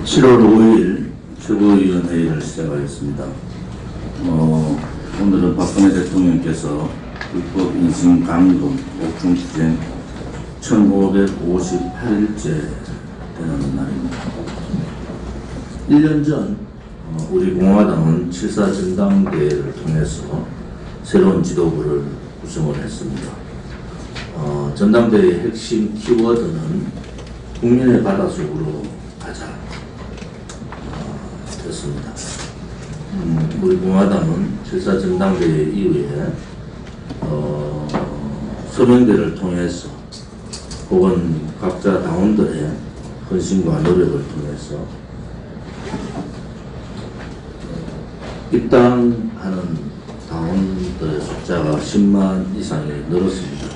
7월 5일 최고위원회의를 시작하겠습니다. 오늘은 박근혜 대통령께서 불법 인신 감금 옥중투쟁 1558일째 되는 날입니다. 1년 전 우리 공화당은 7.4 전당대회를 통해서 새로운 지도부를 구성을 했습니다. 전당대회의 핵심 키워드는 국민의 바닷속으로 가자 였습니다. 우리 공화당은 7.4 전당대회 이후에 서명대를 통해서 혹은 각자 당원들의 헌신과 노력을 통해서 입당하는 당원들의 숫자가 10만 이상이 늘었습니다.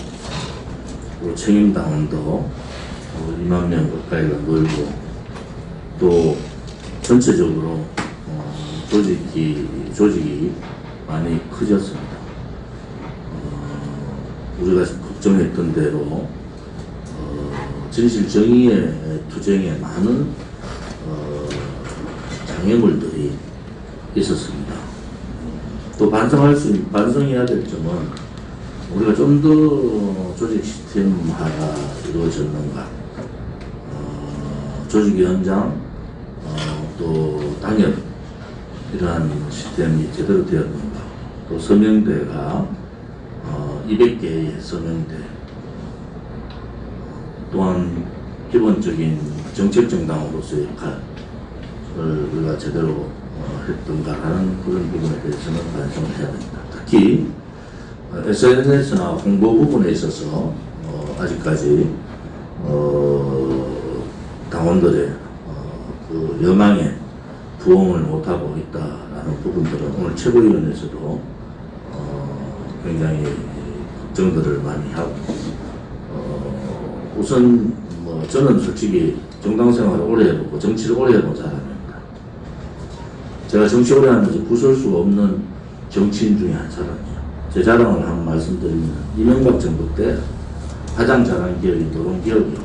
그리고 책임 당원도 2만 명 가까이가 늘고 또 전체적으로 조직이 많이 커졌습니다. 우리가 걱정했던 대로 진실 정의의 투쟁에 많은 장애물들이 있었습니다. 또 반성해야 될 점은 우리가 좀 더 조직 시스템화가 이루어졌는가, 조직위원장, 또 당협 이러한 시스템이 제대로 되었는가, 또 서명대가 200개의 서명대, 또한 기본적인 정책정당으로서의 역할을 우리가 제대로 했던가 하는 그런 부분에 대해서는 반성을 해야 됩니다. 특히 SNS나 홍보 부분에 있어서 아직까지 당원들의 그 여망에 부응을 못하고 있다라는 부분들은 오늘 최고위원회에서도 굉장히 걱정들을 많이 하고, 우선 저는 솔직히 정당 생활을 오래 해보고 정치를 오래 해본 사람입니다. 제가 정치 오래 하면서 부설 수 없는 정치인 중에 한 사람이에요. 제 자랑을 한번 말씀드리면 이명박 정부 때 가장 잘한 기억이 노동기억이었고,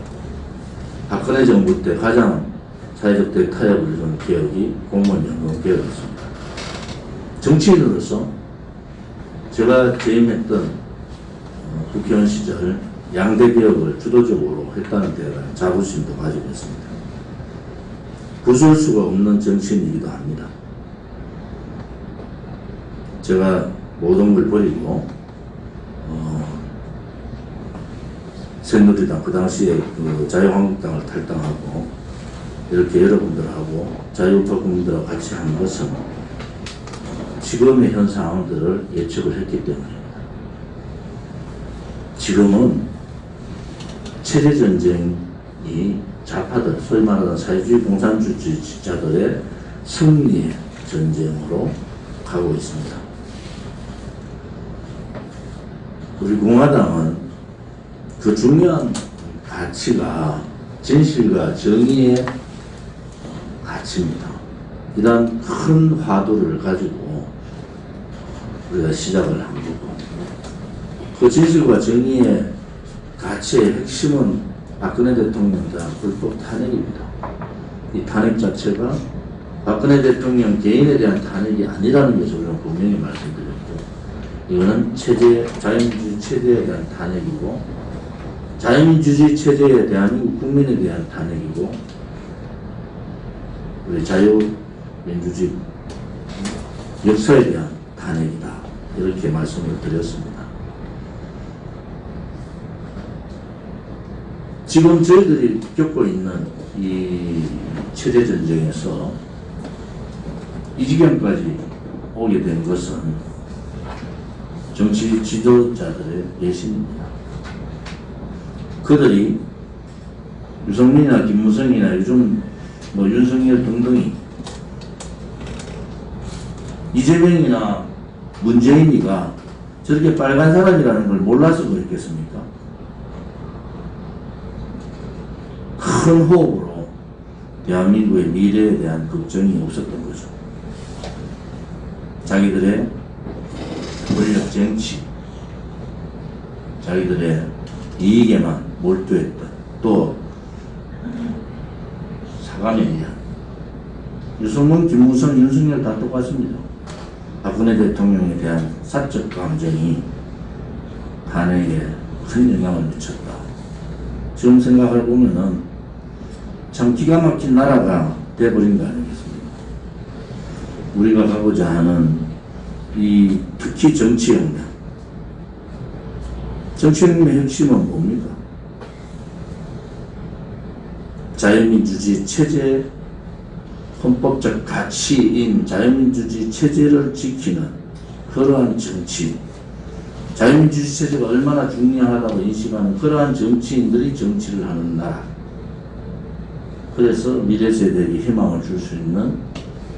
박근혜 정부 때 가장 사회적 대타협을 이룬 기억이 공무원연금 기억이었습니다. 정치인으로서 제가 재임했던 국회의원 시절 양대 개혁을 주도적으로 했다는 데 대한 자부심도 가지고 있습니다. 부수할 수가 없는 정치인이기도 합니다. 제가 모든 걸 버리고 새누리당, 그 당시에 그 자유한국당을 탈당하고 이렇게 여러분들하고 자유우파 국민들하고 같이 한 것은 지금의 현 상황들을 예측을 했기 때문입니다. 지금은 체제전쟁이 좌파들, 소위 말하는 사회주의 공산주의자들의 승리의 전쟁으로 가고 있습니다. 우리 공화당은 그 중요한 가치가 진실과 정의의 가치입니다. 이런 큰 화두를 가지고 우리가 시작을 한 거고, 그 진실과 정의의 가치의 핵심은 박근혜 대통령에 대한 불법 탄핵입니다. 이 탄핵 자체가 박근혜 대통령 개인에 대한 탄핵이 아니라는 것을 우리는 분명히 말씀드렸고, 이거는 자유민주주의 체제에 대한 탄핵이고, 자유민주주의 체제에 대한 국민에 대한 탄핵이고, 우리 자유민주주의 역사에 대한 탄핵이다, 이렇게 말씀을 드렸습니다. 지금 저희들이 겪고 있는 이 체제 전쟁에서 이 지경까지 오게 된 것은 정치 지도자들의野心입니다. 그들이 유승민이나 김무성이나 요즘 윤석열 등등이 이재명이나 문재인이가 저렇게 빨간 사람이라는 걸 몰라서 그랬겠습니까? 큰 호흡으로 대한민국의 미래에 대한 걱정이 없었던 거죠. 자기들의 권력 정치, 자기들의 이익에만 몰두했던, 또 사감에 의한 유승민, 김무성, 윤석열 다 똑같습니다. 박근혜 대통령에 대한 사적 감정이 탄핵에 큰 영향을 미쳤다. 지금 생각을 보면은 참 기가 막힌 나라가 돼버린 거 아니겠습니까? 우리가 가고자 하는 이 특히 정치혁명. 정치혁명의 핵심은 뭡니까? 자유민주주의 체제, 헌법적 가치인 자유민주주의 체제를 지키는 그러한 정치, 자유민주주의 체제가 얼마나 중요하다고 인식하는 그러한 정치인들이 정치를 하는 나라. 그래서 미래 세대에게 희망을 줄 수 있는,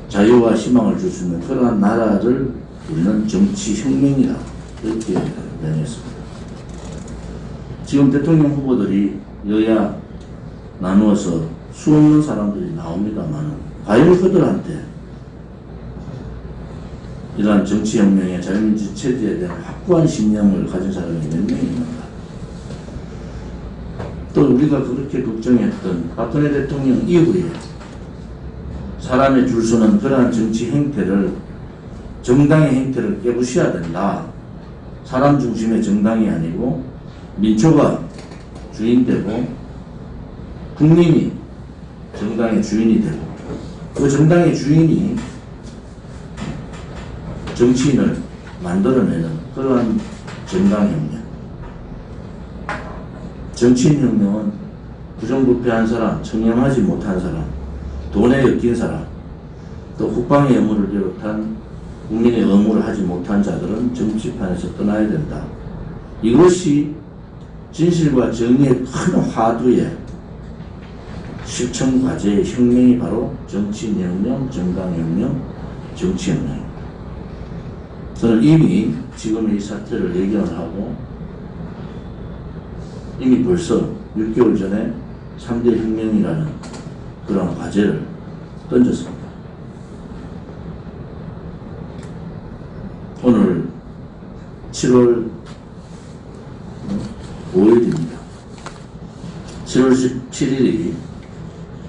자유와 희망을 줄 수 있는 그러한 나라를 우리는 정치혁명이다, 이렇게 명했습니다. 지금 대통령 후보들이 여야 나누어서 수없는 사람들이 나옵니다만 과연 그들한테 이러한 정치혁명의 자유민주주의 체제에 대한 확고한 신념을 가진 사람이 몇 명이 있는가? 또 우리가 그렇게 걱정했던 박근혜 대통령 이후에 사람의 줄 서는 그러한 정치 행태를, 정당의 행태를 깨부셔야 된다. 사람 중심의 정당이 아니고 민초가 주인되고 국민이 정당의 주인이 되고 그 정당의 주인이 정치인을 만들어내는 그러한 정당혁명. 정치인혁명은 부정부패한 사람, 청렴하지 못한 사람, 돈에 엮인 사람, 또 국방의 의무를 비롯한 국민의 의무를 하지 못한 자들은 정치판에서 떠나야 된다. 이것이 진실과 정의의 큰 화두에 실천과제의 혁명이 바로 정치인혁명, 정당혁명, 정치혁명입니다. 저는 이미 지금 이 사태를 예견을 하고 이미 벌써 6개월 전에 3대 혁명이라는 그런 과제를 던졌습니다. 오늘 7월 5일입니다. 7월 17일이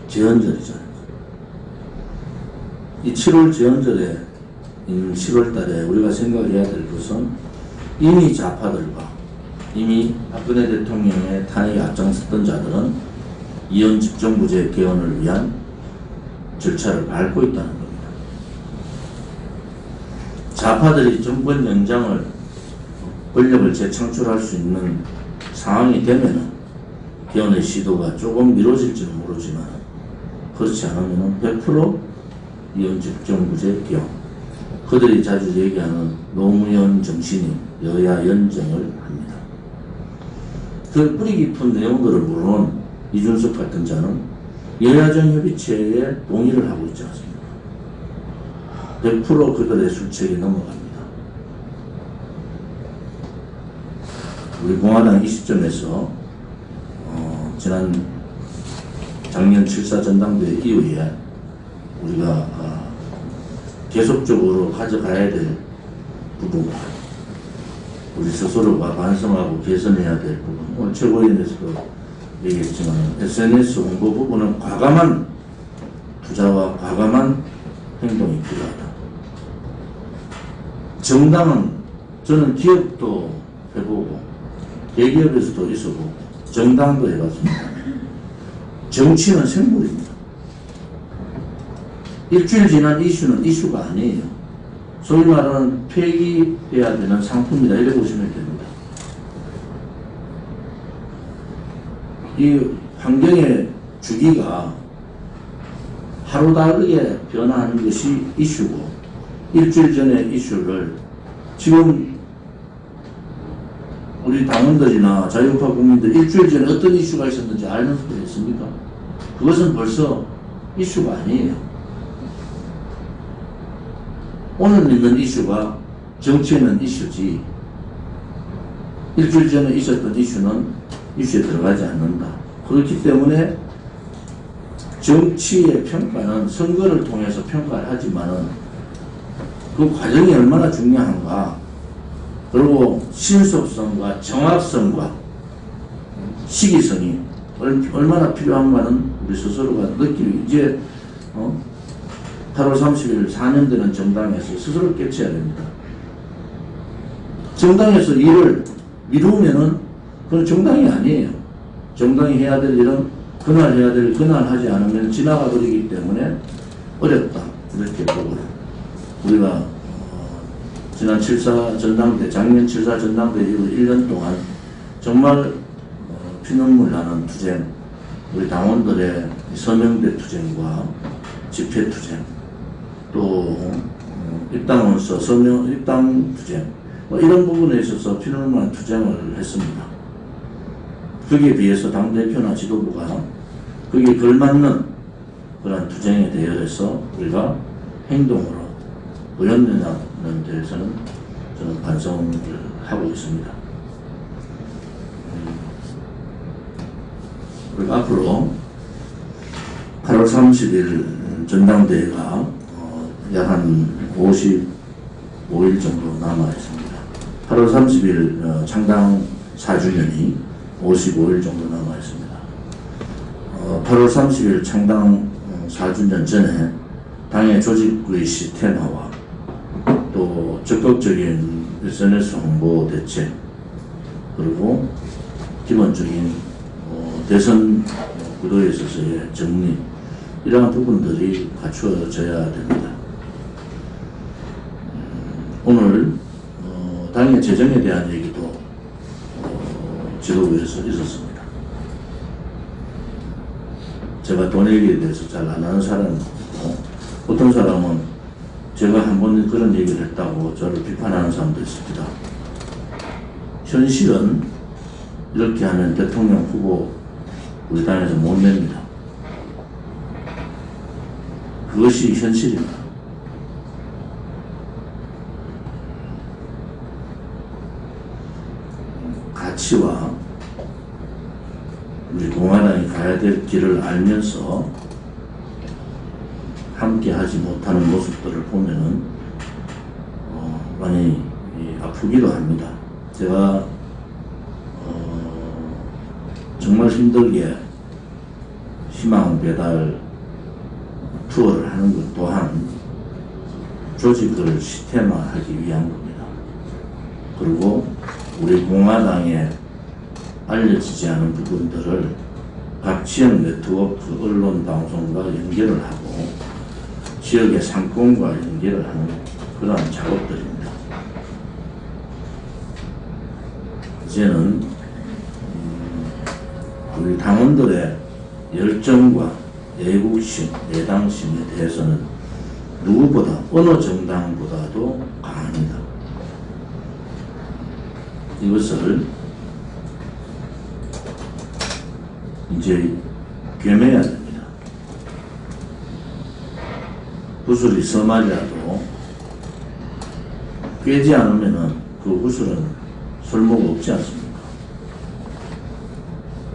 제헌절이잖아요. 이 7월 제헌절에 10월 달에 우리가 생각해야 될 것은 이미 좌파들과 이미 박근혜 대통령의 탄핵에 앞장섰던 자들은 이혼 집정부제 개헌을 위한 절차를 밟고 있다는 겁니다. 좌파들이 정권 연장을, 권력을 재창출할 수 있는 상황이 되면은 개헌의 시도가 조금 미뤄질지는 모르지만 그렇지 않으면 100% 이혼 집정부제 개헌, 그들이 자주 얘기하는 노무현 정신이 여야 연정을 합니다. 그 뿌리 깊은 내용들을 모르는 이준석 같은 자는 여야정 협의체에 동의를 하고 있지 않습니까? 100% 그들의 술책이 넘어갑니다. 우리 공화당 이 시점에서 작년 7.4 전당대회 이후에 우리가 계속적으로 가져가야 될 부분, 우리 스스로가 반성하고 개선해야 될 부분, 오늘 최고위원에서도 얘기했지만 SNS 홍보 부분은 과감한 투자와 과감한 행동이 필요하다. 정당은 저는 기업도 해보고 대기업에서도 있어보고 정당도 해봤습니다. 정치는 생물입니다. 일주일 지난 이슈는 이슈가 아니에요. 소위 말하는 폐기해야 되는 상품이다, 이렇게 보시면 됩니다. 이 환경의 주기가 하루 다르게 변화하는 것이 이슈고, 일주일 전의 이슈를 지금 우리 당원들이나 자유우파 국민들 일주일 전에 어떤 이슈가 있었는지 아는 분이 있습니까? 그것은 벌써 이슈가 아니에요. 오늘 있는 이슈가 정치에는 이슈지, 일주일 전에 있었던 이슈는 이슈에 들어가지 않는다. 그렇기 때문에 정치의 평가는 선거를 통해서 평가를 하지만은 그 과정이 얼마나 중요한가, 그리고 신속성과 정확성과 시기성이 얼마나 필요한가는 우리 스스로가 느끼고, 이제 8월 30일 4년 되는 정당에서 스스로 깨쳐야 됩니다. 정당에서 일을 미루면은 그건 정당이 아니에요. 정당이 해야 될 일은 그날 해야 될 그날 하지 않으면 지나가 버리기 때문에 어렵다. 이렇게 보고요. 우리가 지난 7.4 전당대, 작년 7.4 전당대 이후 1년 동안 정말 피눈물 나는 투쟁, 우리 당원들의 서명대 투쟁과 집회 투쟁, 또 입당원서 서명 입당 투쟁, 이런 부분에 있어서 피눈물 나는 투쟁을 했습니다. 거기에 비해서 당대표나 지도부가 거기에 걸맞는 그런 투쟁에 대열해서 우리가 행동으로 보였느냐는 데에서는 저는 반성을 하고 있습니다. 그리고 앞으로 8월 30일 전당대회가 약 한 55일 정도 남아 있습니다. 8월 30일 창당 4주년이 55일 정도 남아 있습니다. 8월 30일 창당 4주년 전에 당의 조직의 시스템화와 또 적극적인 SNS 홍보 대책, 그리고 기본적인 대선 구도에 있어서의 정리, 이러한 부분들이 갖추어져야 됩니다. 오늘 당의 재정에 대한 얘기도 지도부에서 있었습니다. 제가 돈 얘기에 대해서 잘 안 하는 사람이고, 어떤 사람은 제가 한 번 그런 얘기를 했다고 저를 비판하는 사람도 있습니다. 현실은 이렇게 하면 대통령 후보 우리 당에서 못 냅니다. 그것이 현실입니다. 가치와 우리 공화당이 가야 될 길을 알면서 함께 하지 못하는 모습들을 보면은 많이 아프기도 합니다. 제가 정말 힘들게 희망 배달 투어를 하는 것 또한 조직을 시스템화하기 위한 겁니다. 그리고 우리 공화당에 알려지지 않은 부분들을 각 지역 네트워크 언론 방송과 연결을 하고 지역의 상권과 연결을 하는 그러한 작업들입니다. 이제는 우리 당원들의 열정과 애국심, 애당심에 대해서는 누구보다 어느 정당보다도 강합니다. 이것을 이제 괴매해야 됩니다. 구슬이 서말이라도 꿰지 않으면은 그 구슬은 쓸모가 없지 않습니까?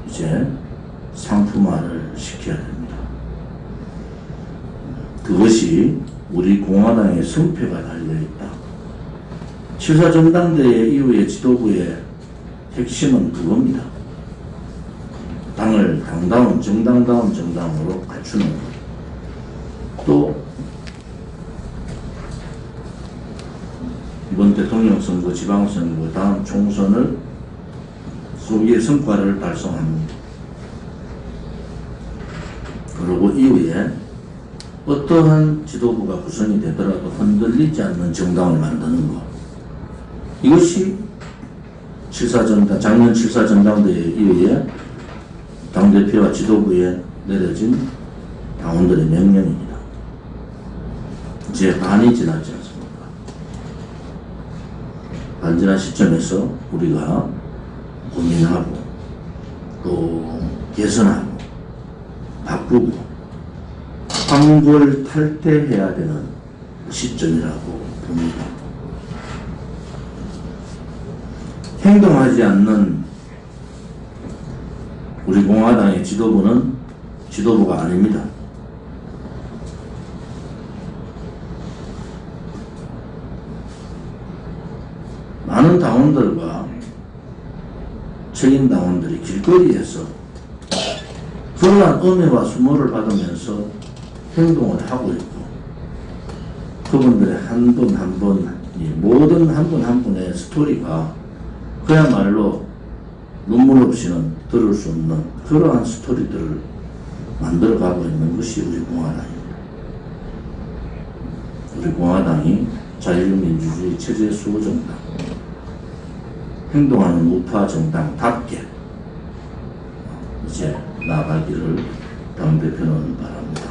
이제 상품화를 시켜야 됩니다. 그것이 우리 공화당의 승패가 달려있다. 7.4 전당대회 이후의 지도부의 핵심은 그겁니다. 당을 당다운 정당다운 정당으로 갖추는 것. 또 이번 대통령 선거, 지방선거, 다음 총선을 소위의 성과를 달성하는 것. 그리고 이후에 어떠한 지도부가 구성이 되더라도 흔들리지 않는 정당을 만드는 것. 이것이 7.4 전당, 작년 7.4 전당대회 이후에 당대표와 지도부에 내려진 당원들의 명령입니다. 이제 반이 지났지 않습니까? 반지난 시점에서 우리가 고민하고 또 개선하고 바꾸고 황골탈퇴해야 되는 시점이라고 봅니다. 행동하지 않는 우리 공화당의 지도부는 지도부가 아닙니다. 많은 당원들과 책임 당원들이 길거리에서 그러한 음해와 수모를 받으면서 행동을 하고 있고 그분들의 한 분 한 분이 모든 한 분 한 분의 스토리가 그야말로 눈물 없이는 들을 수 없는 그러한 스토리들을 만들어가고 있는 것이 우리 공화당입니다. 우리 공화당이 자유민주주의 체제 수호정당, 행동하는 우파 정당답게 이제 나가기를 당대표는 바랍니다.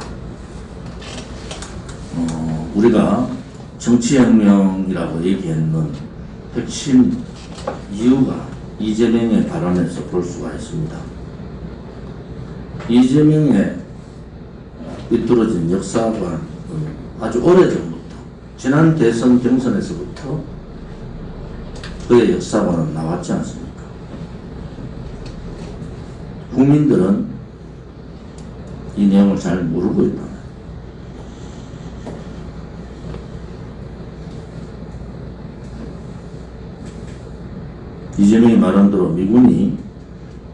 우리가 정치혁명이라고 얘기했는 핵심 이유가 이재명의 발언에서 볼 수가 있습니다. 이재명의 삐뚤어진 역사관 아주 오래전부터 지난 대선 경선에서부터 그의 역사관은 나왔지 않습니까? 국민들은 이 내용을 잘 모르고 있다. 이재명이 말한 대로 미군이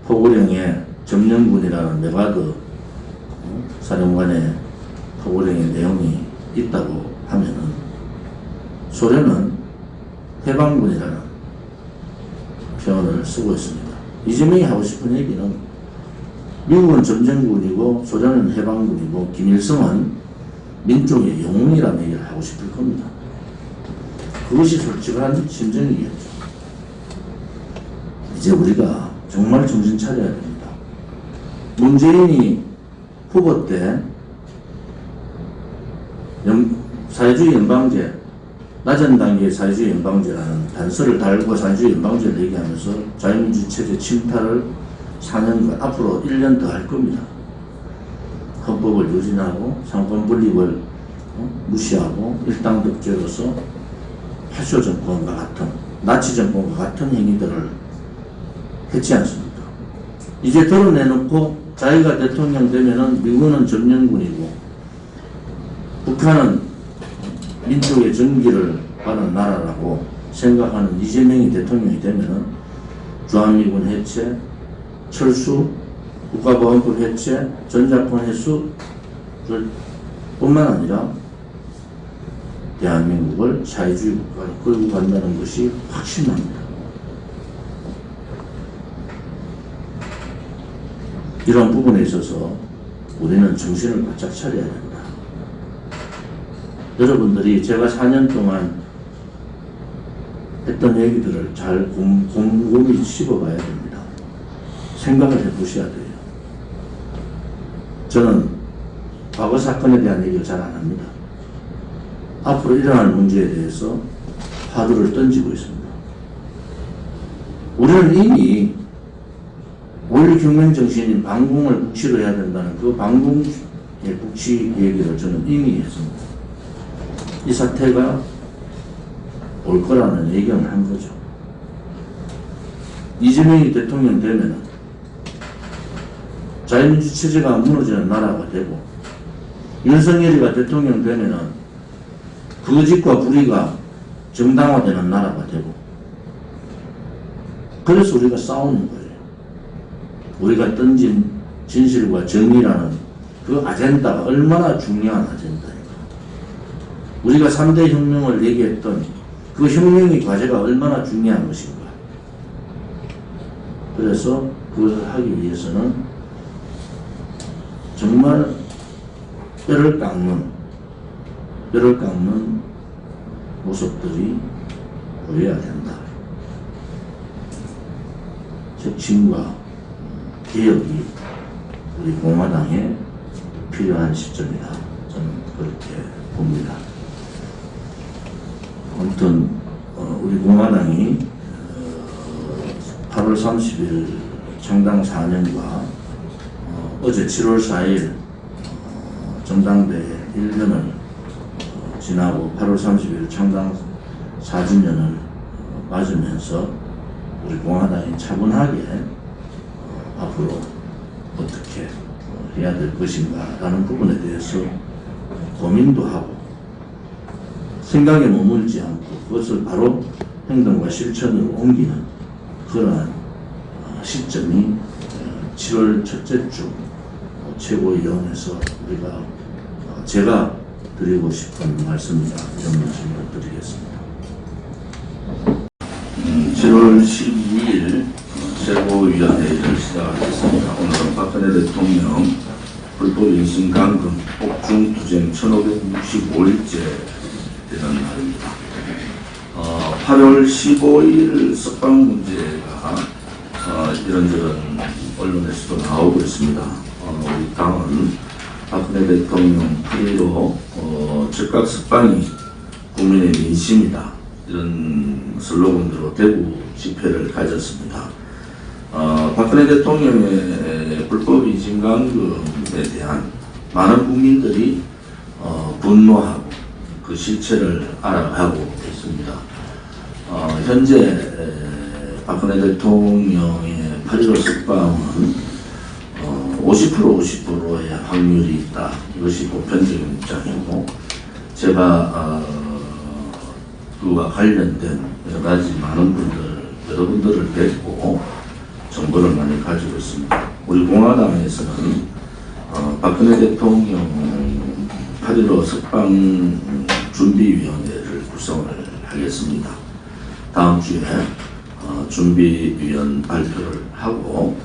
포고령에 점령군이라는 메가드 사령관의 포고령의 내용이 있다고 하면은 소련은 해방군이라는 표현을 쓰고 있습니다. 이재명이 하고 싶은 얘기는 미국은 점령군이고 소련은 해방군이고 김일성은 민족의 영웅이라는 얘기를 하고 싶을 겁니다. 그것이 솔직한 심정이겠죠. 이제 우리가 정말 정신 차려야 됩니다. 문재인이 후보 때 사회주의 연방제, 낮은 단계의 사회주의 연방제라는 단서를 달고 사회주의 연방제를 얘기하면서 자유민주주의 체제 침탈을 4년간 앞으로 1년 더 할 겁니다. 헌법을 유린하고 상권 분립을 무시하고 일당 독재로서 파쇼 정권과 같은 나치 정권과 같은 행위들을 했지 않습니까? 이제 드러내놓고 자기가 대통령 되면은 미국은 점령군이고 북한은 민족의 정기를 받은 나라라고 생각하는 이재명이 대통령이 되면은 주한미군 해체, 철수, 국가보안법 해체, 전자권 해수를 뿐만 아니라 대한민국을 사회주의 국가로 끌고 간다는 것이 확신납니다. 이런 부분에 있어서 우리는 정신을 바짝 차려야 된다. 여러분들이 제가 4년 동안 했던 얘기들을 잘 곰곰이 씹어봐야 됩니다. 생각을 해보셔야 돼요. 저는 과거 사건에 대한 얘기를 잘 안 합니다. 앞으로 일어날 문제에 대해서 화두를 던지고 있습니다. 우리는 이미 원리혁명 정신인 반공을 국치로 해야 된다는 그 반공의 국치 얘기를 저는 이미 했습니다. 이 사태가 올 거라는 예견을 한 거죠. 이재명이 대통령 되면은 자유민주 체제가 무너지는 나라가 되고 윤석열이가 대통령 되면은 거짓과 불의가 정당화되는 나라가 되고 그래서 우리가 싸우는 거예요. 우리가 던진 진실과 정의라는 그 아젠다가 얼마나 중요한 아젠다인가. 우리가 3대 혁명을 얘기했던 그 혁명의 과제가 얼마나 중요한 것인가. 그래서 그것을 하기 위해서는 정말 뼈를 깎는 모습들이 보여야 된다. 혁신과 개혁이 우리 공화당에 필요한 시점이다. 저는 그렇게 봅니다. 아무튼 우리 공화당이 8월 30일 창당 4년과 어제 7월 4일 전당대회 1년을 지나고 8월 30일 창당 4주년을 맞으면서 우리 공화당이 차분하게 앞으로 어떻게 해야 될 것인가 라는 부분에 대해서 고민도 하고 생각에 머물지 않고 그것을 바로 행동과 실천으로 옮기는 그러한 시점이 7월 첫째 주 최고위원회에서 우리가 제가 드리고 싶은 말씀이다. 이런 말씀을 드리겠습니다. 7월 12일 최고위원회를 시작하겠습니다. 오늘은 박근혜 대통령 불법 인신감금 옥중투쟁 1565일째 되는 날입니다. 8월 15일 석방 문제가 이런저런 언론에서도 나오고 있습니다. 우리 당은 박근혜 대통령 8.15 즉각 석방이 국민의 민심이다. 이런 슬로건으로 대구 집회를 가졌습니다. 박근혜 대통령의 불법 인신감금에 대한 많은 국민들이 분노하고 그 실체를 알아가고 있습니다. 현재 박근혜 대통령의 8.15 석방은 50%의 확률이 있다. 이것이 보편적인 입장이고, 제가 그와 관련된 여러 가지 많은 여러분들을 뵙고 정보를 많이 가지고 있습니다. 우리 공화당에서는 박근혜 대통령 8.15 석방 준비위원회를 구성을 하겠습니다. 다음 주에 준비위원 발표를 하고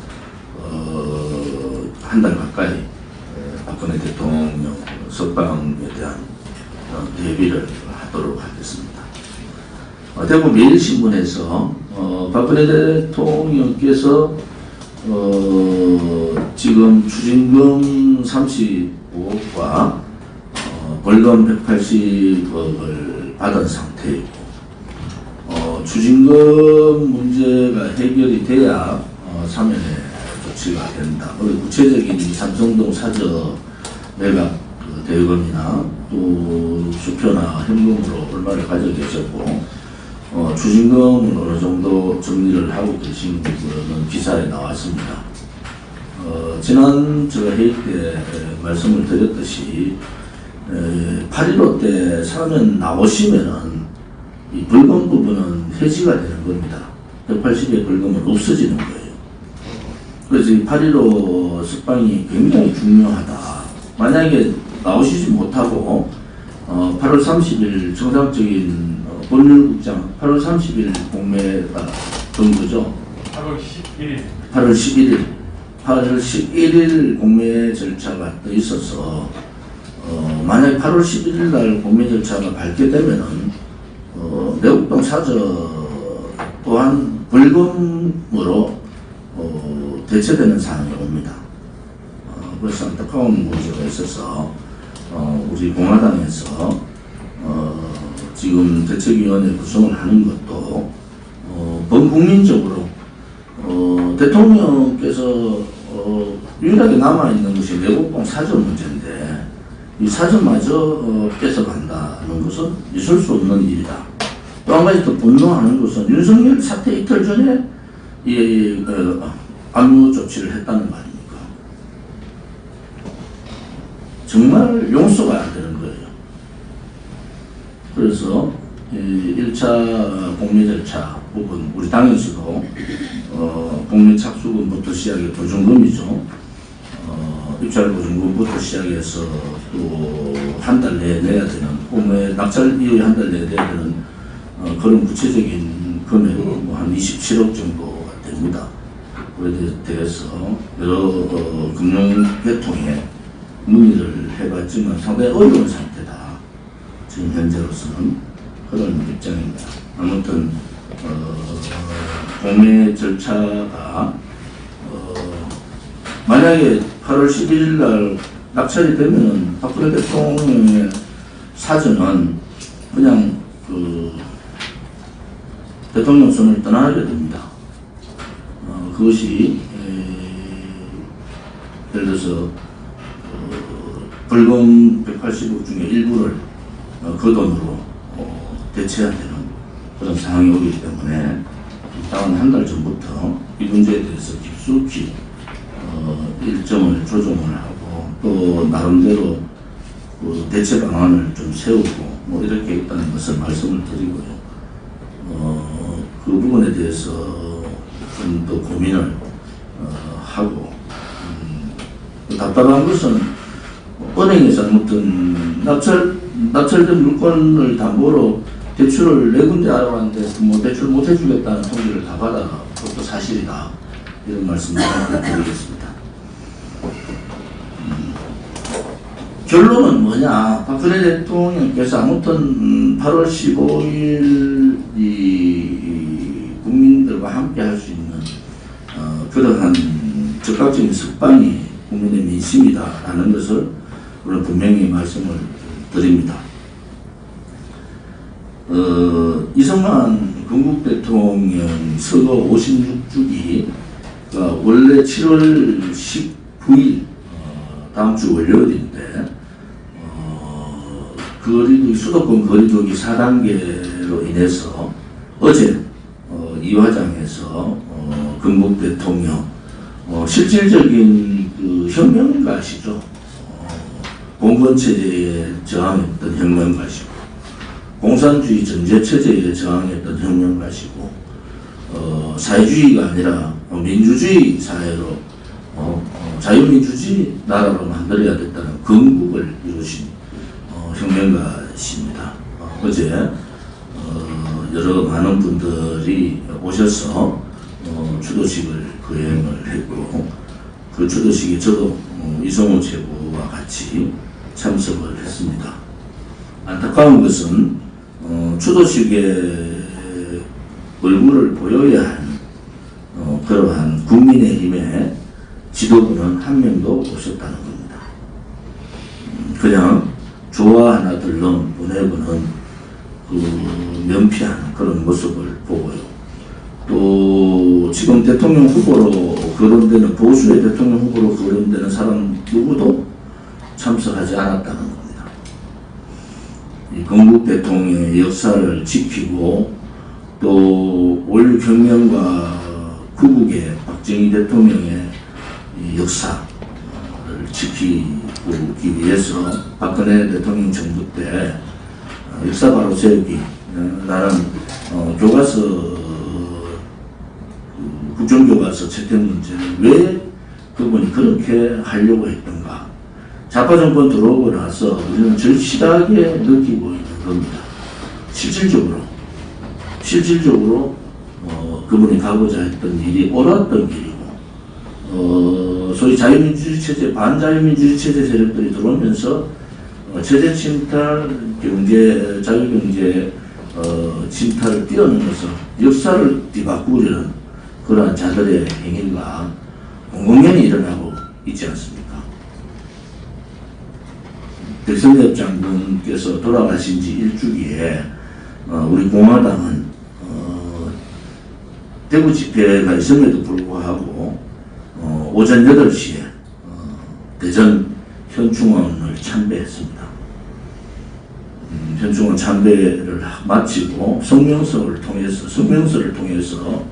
한 달 가까이 박근혜 대통령 석방에 대한 대비를 하도록 하겠습니다. 대구 매일신문에서 박근혜 대통령께서 지금 추징금 35억과 벌금 180억을 받은 상태이고, 추징금 문제가 해결이 돼야 사면의 조치가 된다. 구체적인 삼성동 사저 매각 대금이나 또 수표나 현금으로 얼마를 가지고 계셨고, 추징금은 어느 정도 정리를 하고 계신 것은 기사에 나왔습니다. 지난 제가 회의 때 말씀을 드렸듯이 8.15 때 사면 나오시면은 이 벌금 부분은 해지가 되는 겁니다. 180의 벌금은 없어지는 거예요. 그래서 이 8.15 석방이 굉장히 중요하다. 만약에 나오시지 못하고 8월 30일 정상적인 법률국장 8월 30일 공매가 된 거죠. 8월 11일 공매 절차가 또 있어서 만약 8월 11일 날 공매 절차가 밝게되면은 내곡동 사저 또한 벌금으로 대체되는 상황이 옵니다. 그래서 안타까운 문제가 있어서 우리 공화당에서 지금 대책위원회 구성을 하는 것도 범국민적으로 대통령께서 유일하게 남아있는 것이 내곡동 사저 문제인데 이 사저마저 뺏어간다는 것은 있을 수 없는 일이다. 또 한 가지 더 분노하는 것은 윤석열 사태 이틀 전에 이 압류 조치를 했다는 거 아닙니까? 정말 용서가 안 되는 거예요. 그래서 1차 공매 절차 부분, 우리 당에서도 공매 착수금부터 시작해 보증금이죠. 입찰 보증금부터 시작해서 또 한 달 내에 내야 되는 공매 낙찰 이후에 한 달 내에 내야 되는 그런 구체적인 금액은 한 27억 정도가 됩니다. 그에 대해서 여러 금융계통에 문의를 해봤지만 상당히 어려운 상태다. 지금 현재로서는 그런 입장입니다. 아무튼 공매 절차가 만약에 8월 11일 날 낙찰이 되면은 박근혜 대통령의 사전은 그냥 대통령 손을 떠나게 됩니다. 그것이 예를 들어서 벌금 180억 중에 일부를 그 돈으로 대체해야 되는 그런 상황이 오기 때문에 다음 한 달 전부터 이 문제에 대해서 깊숙이 일정을 조정을 하고 또 나름대로 그 대체 방안을 좀 세우고 뭐 이렇게 있다는 것을 말씀을 드리고요. 그 부분에 대해서 좀 더 고민을 하고 답답한 것은 은행에 잘못된 낙찰된 물건을 담보로 대출을 4군데 알아봤는데 뭐 대출 못 해주겠다는 통지를 다 받아. 그것도 사실이다. 이런 말씀을 드리겠습니다. 결론은 뭐냐? 박근혜 대통령께서 아무튼 8월 15일 이 국민들과 함께 할 수 있는 그러한 적극적인 석방이 국민의 민심이다라는 것을 우리는 분명히 말씀을 드립니다. 이승만 건국 대통령 서거 56주기가 원래 7월 19일 다음 주 월요일인데 수도권 거리두기 4단계로 인해서 어제 이화장에서 건국 대통령 실질적인 그 혁명가시죠. 공권체제에 저항했던 혁명가시고 공산주의 전제체제에 저항했던 혁명가시고 사회주의가 아니라 민주주의 사회로 자유민주주의 나라로 만들어야 됐다는 건국을 이루신 혁명가십니다. 어제 여러 많은 분들이 오셔서 추도식을 거행을 했고 그 추도식에 저도 이성호 최고와 같이 참석을 했습니다. 안타까운 것은 추도식에 얼굴을 보여야 하는 그러한 국민의힘의 지도부는 한 명도 없었다는 겁니다. 그냥 조화 하나 들렁 보내고는 면피한 그런 모습을 보고요. 또 지금 대통령 후보로 거론되는 보수의 대통령 후보로 거론되는 사람 누구도 참석하지 않았다는 겁니다. 이 건국 대통령의 역사를 지키고 또 올 경명과 구국의 박정희 대통령의 이 역사를 지키기 위해서 박근혜 대통령 정부 때 역사 바로 세우기 라는 교과서 국정교과서 채택 문제를 왜 그분이 그렇게 하려고 했던가. 좌파 정권 들어오고 나서 우리는 절실하게 느끼고 있는 겁니다. 실질적으로 그분이 가고자 했던 일이 옳았던 길이고 소위 자유민주주의 체제, 반자유민주주의 체제 세력들이 들어오면서 체제 침탈, 경제, 자유경제 침탈을 뛰어넘어서 역사를 뒤바꾸려는 그러한 자들의 행위가 공공연히 일어나고 있지 않습니까? 백선엽 장군께서 돌아가신 지 일주기에 우리 공화당은 대구 집회가 있음에도 불구하고 오전 8시에 대전 현충원을 참배했습니다. 현충원 참배를 마치고 성명서를 통해서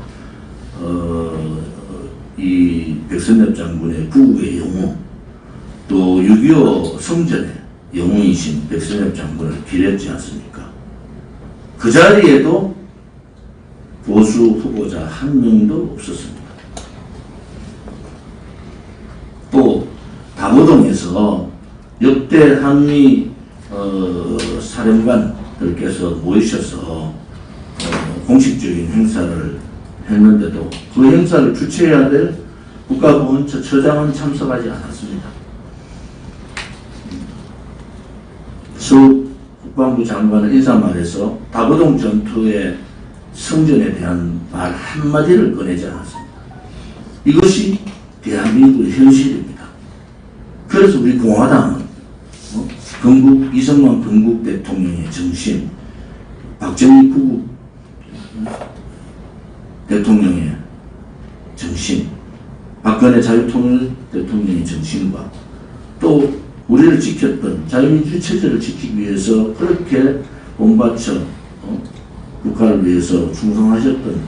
이 백선엽 장군의 구국의 영웅 또 6.25 성전의 영웅이신 백선엽 장군을 기렸지 않습니까? 그 자리에도 보수 후보자 한 명도 없었습니다. 또 다보동에서 역대 한미 사령관들께서 모이셔서 공식적인 행사를 했는데도 그 행사를 주최해야 될 국가보훈처처장은 참석하지 않았습니다. 수 국방부 장관은 인사말에서 다보동 전투의 성전에 대한 말 한마디를 꺼내지 않았습니다. 이것이 대한민국의 현실입니다. 그래서 우리 공화당은 이승만 건국 대통령의 정신, 박정희 구국 대통령의 정신, 박근혜 자유통일 대통령의 정신과 또 우리를 지켰던 자유민주주의 체제를 지키기 위해서 그렇게 몸바쳐 국가를 위해서 충성하셨던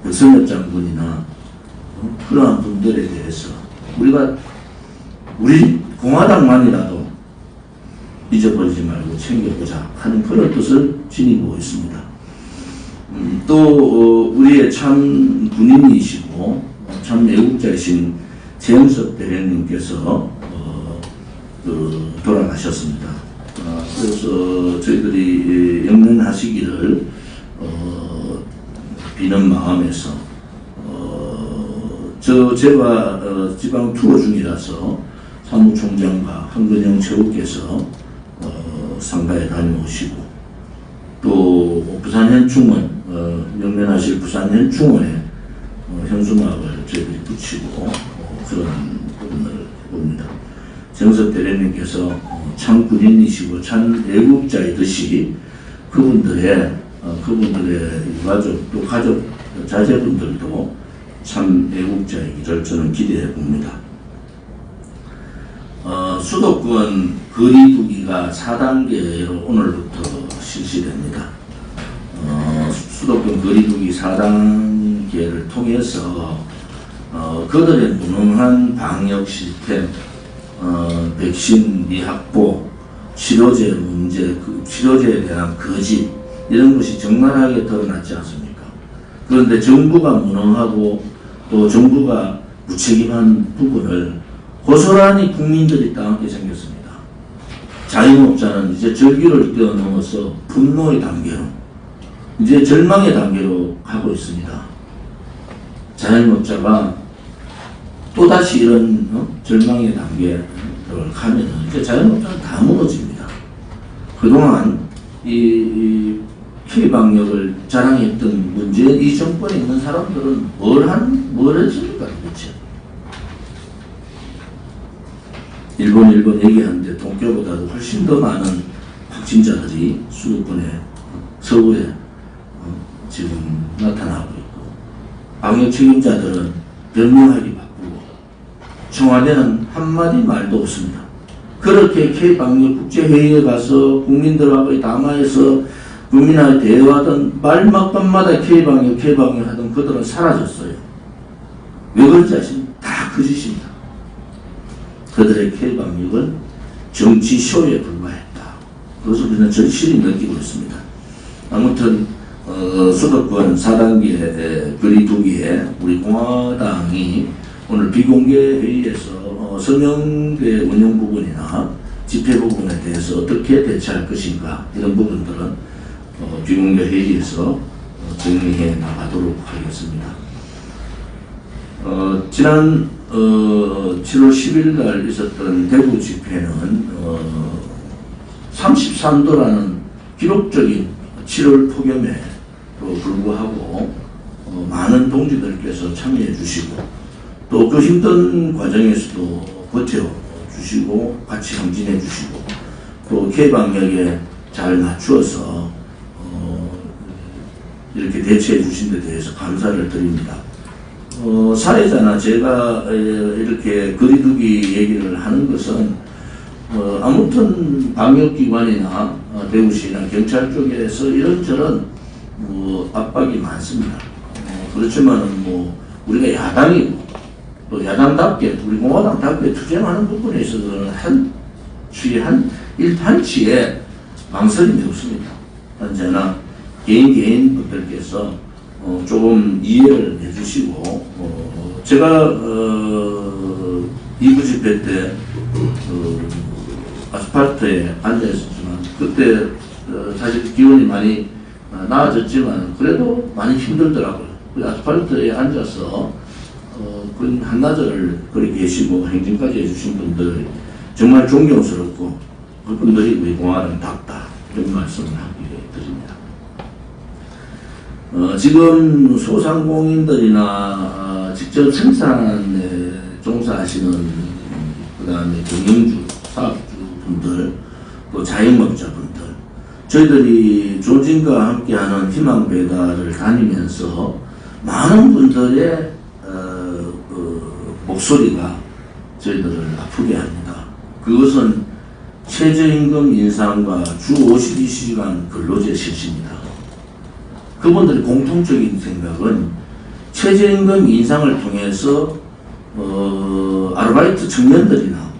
백선엽 장군이나 그러한 분들에 대해서 우리 공화당만이라도 잊어버리지 말고 챙겨보자 하는 그런 뜻을 지니고 있습니다. 또 우리의 참 군인이시고 참 애국자이신 최영석 대령님께서 돌아가셨습니다. 그래서 저희들이 영면하시기를 비는 마음에서 제가 지방 투어 중이라서 사무총장과 한근영 최고께서 상가에 다녀오시고 또 부산현충원 영면하실 부산현충원에 현수막을 저희들이 붙이고 그런 부분을 봅니다. 정석 대리님께서 참 군인이시고 참 애국자이듯이 그분들의 유가족 또 가족 자제분들도 참 애국자이기를 저는 기대해 봅니다. 수도권 거리두기가 4단계로 오늘부터 실시됩니다. 수도권 거리두기 4단계를 통해서 그들의 무능한 방역 시스템, 백신 미확보, 치료제 문제, 치료제에 대한 거짓 이런 것이 적나라하게 드러났지 않습니까? 그런데 정부가 무능하고 또 정부가 무책임한 부분을 고스란히 국민들이 따먹게 생겼습니다. 자영업자는 이제 절규를 뛰어넘어서 분노의 단계로 이제 절망의 단계로 가고 있습니다. 자영업자가 또다시 이런 절망의 단계를 가면 이제 자영업자는 다 무너집니다. 그동안 이 K방역을 자랑했던 문제, 이 정권에 있는 사람들은 뭘 했습니까 도대체? 일본 얘기하는데 동교보다도 훨씬 더 많은 확진자들이 수도권에 서울에 지금 나타나고 있고 방역 책임자들은 변명하기 바쁘고 청와대는 한마디 말도 없습니다. 그렇게 K방역 국제회의에 가서 국민들하고 담화해서 국민하고 대화하던 말막밤마다 K방역 하던 그들은 사라졌어요. 왜 그런지 아십니까? 다 거짓입니다. 그들의 K방역은 정치쇼에 불과했다. 그것을 우리는 절실히 느끼고 있습니다. 아무튼 수도권 4단계 거리두기에 우리 공화당이 오늘 비공개 회의에서 서명대 운영 부분이나 집회 부분에 대해서 어떻게 대처할 것인가 이런 부분들은 비공개 회의에서 정리해 나가도록 하겠습니다. 지난 7월 10일 날 있었던 대구 집회는 33도라는 기록적인 7월 폭염에도 불구하고 많은 동지들께서 참여해 주시고 또 그 힘든 과정에서도 버텨주시고 같이 항진해 주시고 또 K방역에 잘 맞추어서 이렇게 대처해 주신 데 대해서 감사를 드립니다. 사회자나 제가 이렇게 거리두기 얘기를 하는 것은 아무튼 방역기관이나 대구시나 경찰 쪽에서 이런저런 압박이 많습니다. 그렇지만 우리가 야당이고 또 야당답게 우리 공화당답게 투쟁하는 부분에 있어서는 한 일판치에 망설임이 없습니다. 언제나 개인 분들께서 조금 이해를 해주시고 제가 이부 집회 때 아스팔트에 앉아있었지만 그때 사실 기온이 많이 나아졌지만 그래도 많이 힘들더라고요. 그 아스팔트에 앉아서 그 한나절을 거기 계시고 행진까지 해주신 분들 정말 존경스럽고 그분들이 우리 공화당답다 이런 말씀을 하게 드립니다. 지금 소상공인들이나 직접 생산에 종사하시는 그 다음에 경영주, 사업주 분들 또 자영업자분들 저희들이 조진과 함께하는 희망배달을 다니면서 많은 분들의 목소리가 저희들을 아프게 합니다. 그것은 최저임금 인상과 주 52시간 근로제 실시입니다. 그분들의 공통적인 생각은 최저임금 인상을 통해서 아르바이트 청년들이나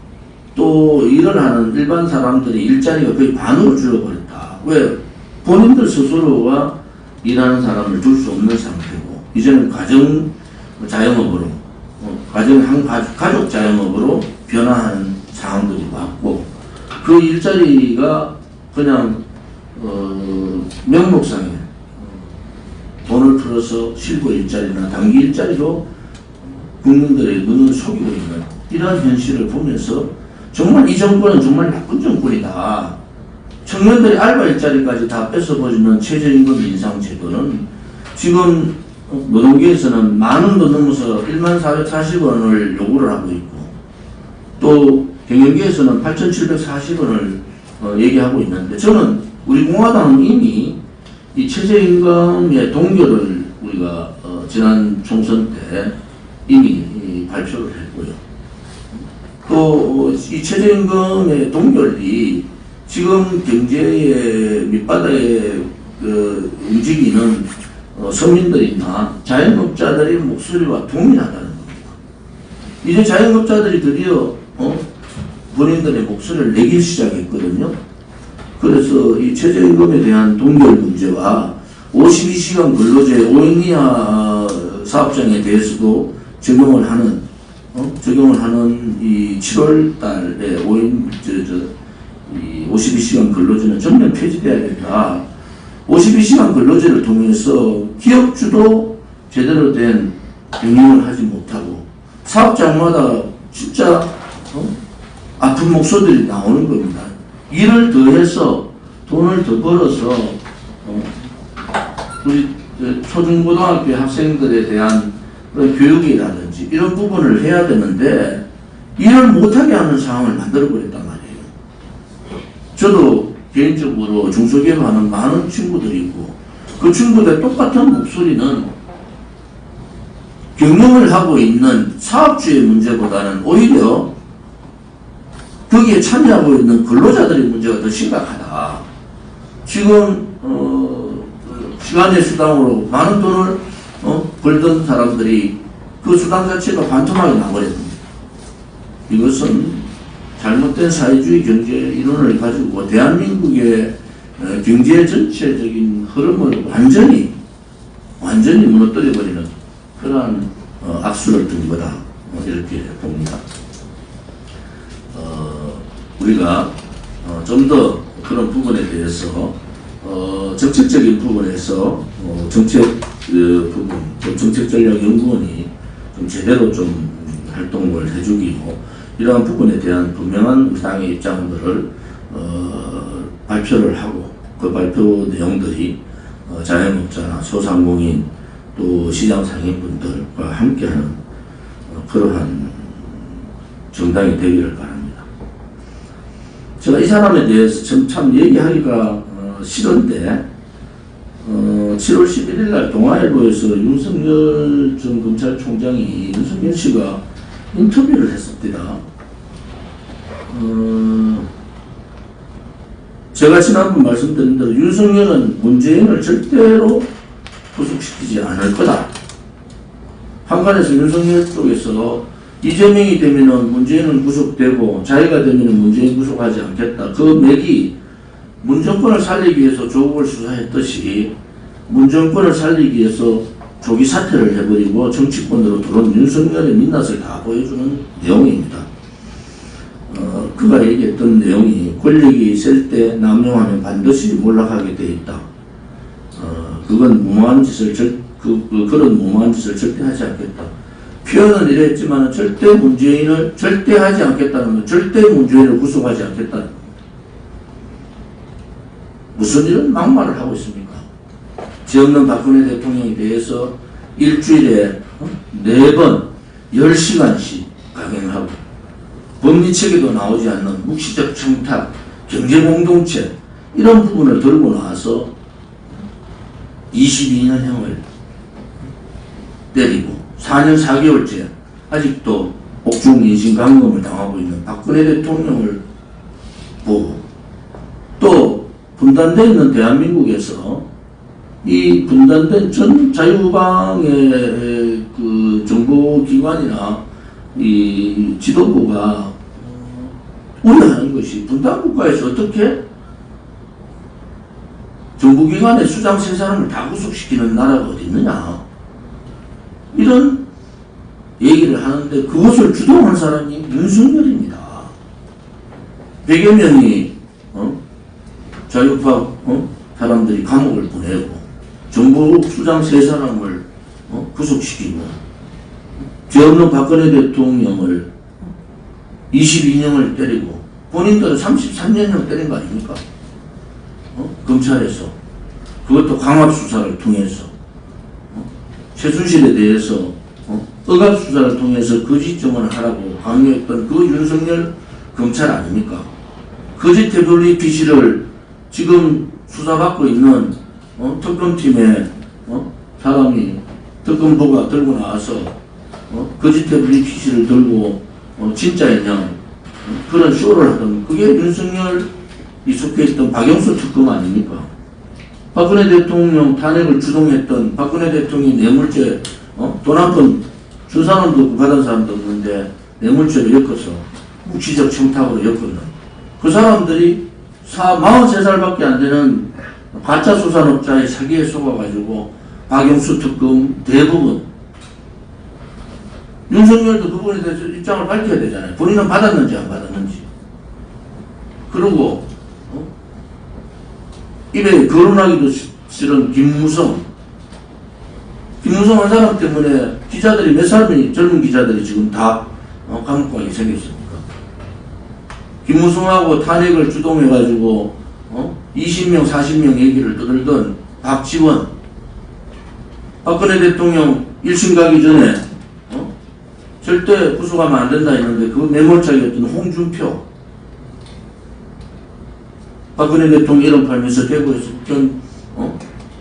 또 일을 하는 일반 사람들의 일자리가 거의 반으로 줄어버렸다. 왜? 본인들 스스로가 일하는 사람을 둘 수 없는 상태고 이제는 가정 자영업으로 가족 자영업으로 변화하는 상황들이 왔고 그 일자리가 그냥 명목상에 돈을 풀어서 실무 일자리나 단기 일자리로 국민들의 눈을 속이고 있는 이러한 현실을 보면서 정말 이 정권은 정말 나쁜 정권이다. 청년들의 알바 일자리까지 다 뺏어버리는 최저임금 인상 제도는 지금 노동계에서는 10,000원도 넘어서 14,440원을 요구를 하고 있고 또 경영계에서는 8,740원을 얘기하고 있는데 저는 우리 공화당은 이미 이 최저임금의 동결을 우리가 지난 총선 때 이미 발표를 했고요. 또 이 최저임금의 동결이 지금 경제의 밑바닥에 움직이는 서민들이나 자영업자들의 목소리와 동일하다는 겁니다. 이제 자영업자들이 드디어 본인들의 목소리를 내기 시작했거든요. 그래서 이 최저임금에 대한 동결 문제와 52시간 근로제 5인 이하 사업장에 대해서도 적용을 하는 이 7월 달에 52시간 근로제는 전면 폐지돼야 된다. 52시간 근로제를 통해서 기업주도 제대로 된 경영을 하지 못하고 사업장마다 진짜 아픈 목소리들이 나오는 겁니다. 일을 더해서 돈을 더 벌어서 우리 초중고등학교 학생들에 대한 교육이라든지 이런 부분을 해야 되는데 일을 못하게 하는 상황을 만들어버렸단 말이에요. 저도 개인적으로 중소기업 하는 많은 친구들이 있고 그 친구들 똑같은 목소리는 경영을 하고 있는 사업주의 문제보다는 오히려 거기에 참여하고 있는 근로자들의 문제가 더 심각하다. 지금 시간의 수당으로 많은 돈을 벌던 사람들이 그 수당 자체가 반토막이 나버렸습니다. 이것은 잘못된 사회주의 경제 이론을 가지고 대한민국의 경제 전체적인 흐름을 완전히 무너뜨려버리는 그러한 악수를 둔 거다. 이렇게 봅니다. 우리가 좀 더 그런 부분에 대해서 정책적인 부분에서 정책전략연구원이 좀 제대로 좀 활동을 해주기로 이러한 부분에 대한 분명한 당의 입장들을 발표를 하고 그 발표 내용들이 자영업자나 소상공인 또 시장 상인분들과 함께하는 그러한 정당이 되기를 바랍니다. 제가 이 사람에 대해서 참 얘기하기가 싫은데 7월 11일 날 동아일보에서 윤석열 전 검찰총장이 윤석열 씨가 인터뷰를 했습니다. 제가 지난번 말씀드린 대로 윤석열은 문재인을 절대로 구속시키지 않을 거다. 한간에서 윤석열 쪽에서 이재명이 되면은 문재인은 구속되고 자기가 되면은 문재인 구속하지 않겠다. 그 맥이 문정권을 살리기 위해서 조국을 수사했듯이 문정권을 살리기 위해서 조기 사퇴를 해버리고 정치권으로 들어온 윤석열의 민낯을 다 보여주는 내용입니다. 그가 얘기했던 내용이 권력이 있을 때 남용하면 반드시 몰락하게 돼 있다. 그건 무모한 짓을 그런 무모한 짓을 절대 하지 않겠다. 표현은 이랬지만 절대 문재인을 절대 하지 않겠다는 건 절대 문재인을 구속하지 않겠다는 겁니다. 무슨 이런 막말을 하고 있습니까? 죄 없는 박근혜 대통령에 대해서 일주일에 4번 10시간씩 강행하고 법리체계도 나오지 않는 묵시적 청탁, 경제공동체 이런 부분을 들고 나와서 22년형을 때리고 4년 4개월째 아직도 옥중 인신감금을 당하고 있는 박근혜 대통령을 보고 또 분단되어 있는 대한민국에서 이 분단된 전 자유우방의 그 정보기관이나 이 지도부가 우려하는 것이 분단국가에서 어떻게 정부기관의 수장 3사람을 다 구속시키는 나라가 어디 있느냐 이런 얘기를 하는데 그것을 주도한 사람이 윤석열입니다. 100여 명이 자유파 사람들이 감옥을 보내고 정부 수장 3사람을 구속시키고 죄 없는 박근혜 대통령을 22년을 때리고 본인들은 33년을 때린 거 아닙니까? 검찰에서 그것도 강압수사를 통해서 최순실에 대해서 억압수사를 통해서 거짓 증언을 하라고 강요했던 그 윤석열 검찰 아닙니까? 거짓 태블릿 PC를 지금 수사받고 있는 특검팀의 사람이 특검부가 들고 나와서 거짓 태블릿 PC를 들고 진짜의 양 그런 쇼를 하던 그게 윤석열이 속해 있던 박영수 특검 아닙니까? 박근혜 대통령 탄핵을 주동했던 박근혜 대통령이 뇌물죄 돈 한 번 준 사람도 없고 받은 사람도 없는데 뇌물죄로 엮어서 묵시적 청탁으로 엮었는 그 사람들이 43살밖에 안 되는 가짜 수산업자의 사기에 속아가지고 박영수 특검 대부분 윤석열도 그 부분에 대해서 입장을 밝혀야 되잖아요. 본인은 받았는지 안 받았는지. 그리고 입에 거론하기도 싫은 김무성 한 사람 때문에 기자들이 몇 사람이 젊은 기자들이 지금 다 감옥 가게 생겼습니까? 김무성하고 탄핵을 주동해가지고 20명 40명 얘기를 떠들던 박지원 박근혜 대통령 1심 가기 전에 절대 구속하면 안 된다 했는데 그 매몰차기였던 홍준표 박근혜 대통령 이름 팔면서 대구에서 국견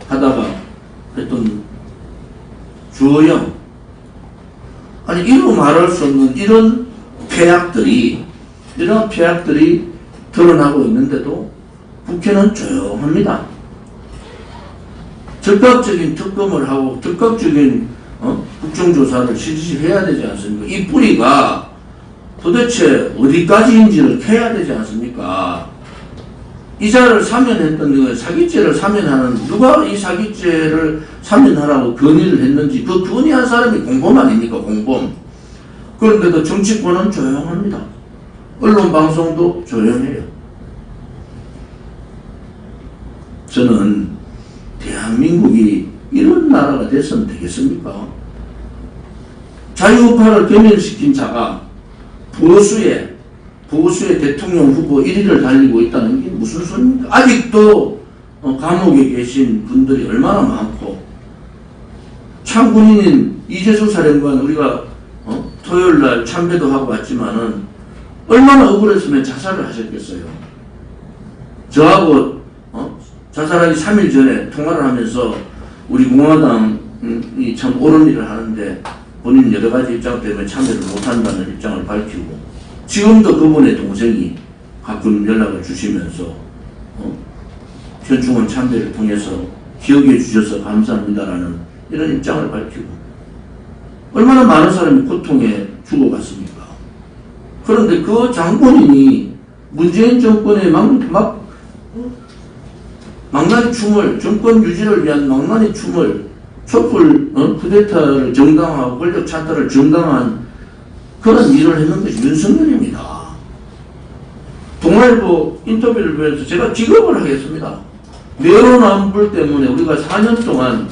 하다가 했던 주호영 아니 이루 말할 수 없는 이런 폐악들이 드러나고 있는데도 국회는 조용합니다. 적극적인 특검을 하고 적극적인 국정조사를 실시해야 되지 않습니까? 이 뿌리가 도대체 어디까지인지를 캐야 되지 않습니까? 이자를 사면했던 그 사기죄를 사면하는 누가 이 사기죄를 사면하라고 건의를 했는지 그 건의한 사람이 공범 아닙니까? 공범. 그런데도 정치권은 조용합니다. 언론 방송도 조용해요. 저는 대한민국이 이런 나라가 됐으면 되겠습니까? 자유우파를 괴멸시킨 자가 보수의 대통령 후보 1위를 달리고 있다는 게 무슨 소리입니까? 아직도 감옥에 계신 분들이 얼마나 많고 참군인인 이재수 사령관 우리가 토요일날 참배도 하고 왔지만은 얼마나 억울했으면 자살을 하셨겠어요. 저하고 자살하기 3일 전에 통화를 하면서 우리 공화당이 참 옳은 일을 하는데 본인 여러 가지 입장 때문에 참여를 못한다는 입장을 밝히고 지금도 그분의 동생이 가끔 연락을 주시면서 현충원 참배를 통해서 기억해 주셔서 감사합니다라는 이런 입장을 밝히고 얼마나 많은 사람이 고통에 죽어갔습니까? 그런데 그 장본인이 문재인 정권의 망나니 춤을 정권 유지를 위한 망나니 춤을 촛불 쿠데타를 정당화하고 권력 찬탈을 정당한 그런 일을 했는 것이 윤석열입니다. 동아일보 인터뷰를 보면서 제가 기겁을 하겠습니다. 내로남불 때문에 우리가 4년 동안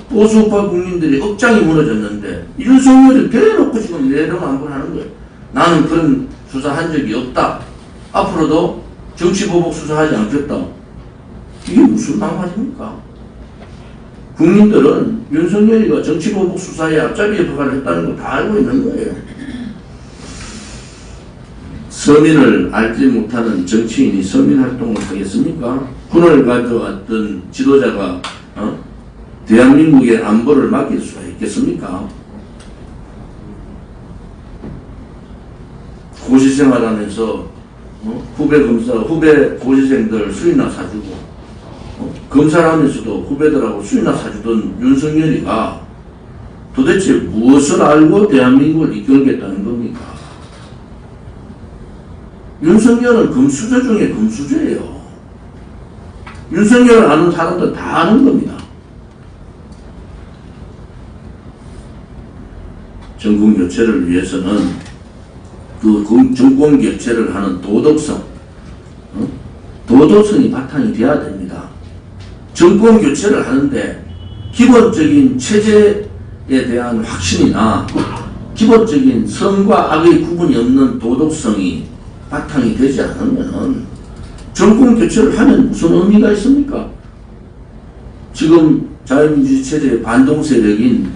보수파 국민들이 억장이 무너졌는데 윤석열이 대놓고 지금 내로남불 하는 거예요. 나는 그런 수사한 적이 없다. 앞으로도 정치보복 수사하지 않겠다. 이게 무슨 방법입니까? 국민들은 윤석열이가 정치보복 수사에 앞잡이 역할을 했다는 거 다 알고 있는 거예요. 서민을 알지 못하는 정치인이 서민활동을 하겠습니까? 군을 가져왔던 지도자가 대한민국의 안보를 맡길 수가 있겠습니까? 고시생활하면서 후배 고시생들 술이나 사주고 검사하면서도 후배들하고 술이나 사주던 윤석열이가 도대체 무엇을 알고 대한민국을 이끌겠다는 겁니까? 윤석열은 금수저 중에 금수저예요. 윤석열을 아는 사람들 다 아는 겁니다. 정권 교체를 위해서는 그 정권 교체를 하는 도덕성, 도덕성이 바탕이 돼야 됩니다. 정권 교체를 하는데 기본적인 체제에 대한 확신이나 기본적인 선과 악의 구분이 없는 도덕성이 바탕이 되지 않으면 정권 교체를 하면 무슨 의미가 있습니까? 지금 자유민주주의 체제의 반동 세력인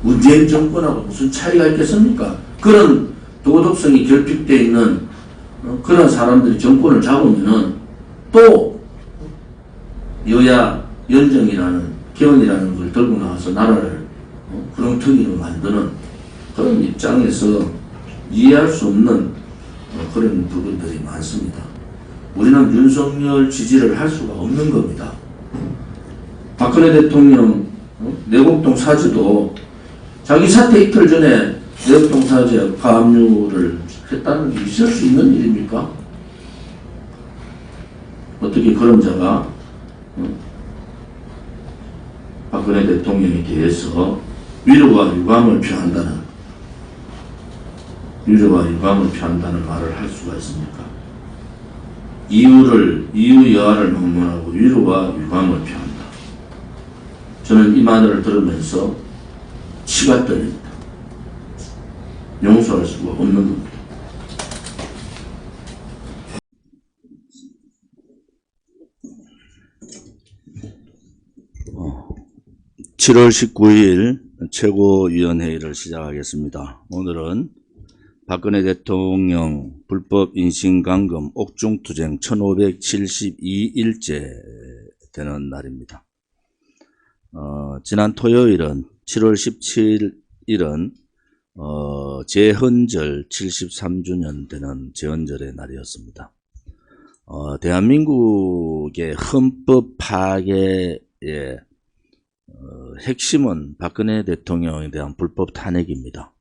문재인 정권하고 무슨 차이가 있겠습니까? 그런 도덕성이 결핍되어 있는 그런 사람들이 정권을 잡으면은 또 여야 연정이라는 개헌이라는 걸 들고 나와서 나라를 구렁텅이로 만드는 그런 입장에서 이해할 수 없는 그런 부분들이 많습니다. 우리는 윤석열 지지를 할 수가 없는 겁니다. 박근혜 대통령 내곡동 사죄도 자기 사퇴 이틀 전에 내곡동 사죄 가압류를 했다는 게 있을 수 있는 일입니까? 어떻게 그런 자가 박근혜 대통령에 대해서 위로와 유감을 표한다는 말을 할 수가 있습니까? 이유 여하를 막론하고 위로와 유감을 표한다. 저는 이 말을 들으면서 치가 떨립니다. 용서할 수가 없는 겁니다. 어, 7월 19일 최고위원회의를 시작하겠습니다. 오늘은 박근혜 대통령 불법 인신감금 옥중투쟁 1572일째 되는 날입니다. 지난 토요일은 7월 17일은 재헌절 73주년 되는 재헌절의 날이었습니다. 대한민국의 헌법 파괴의 핵심은 박근혜 대통령에 대한 불법 탄핵입니다.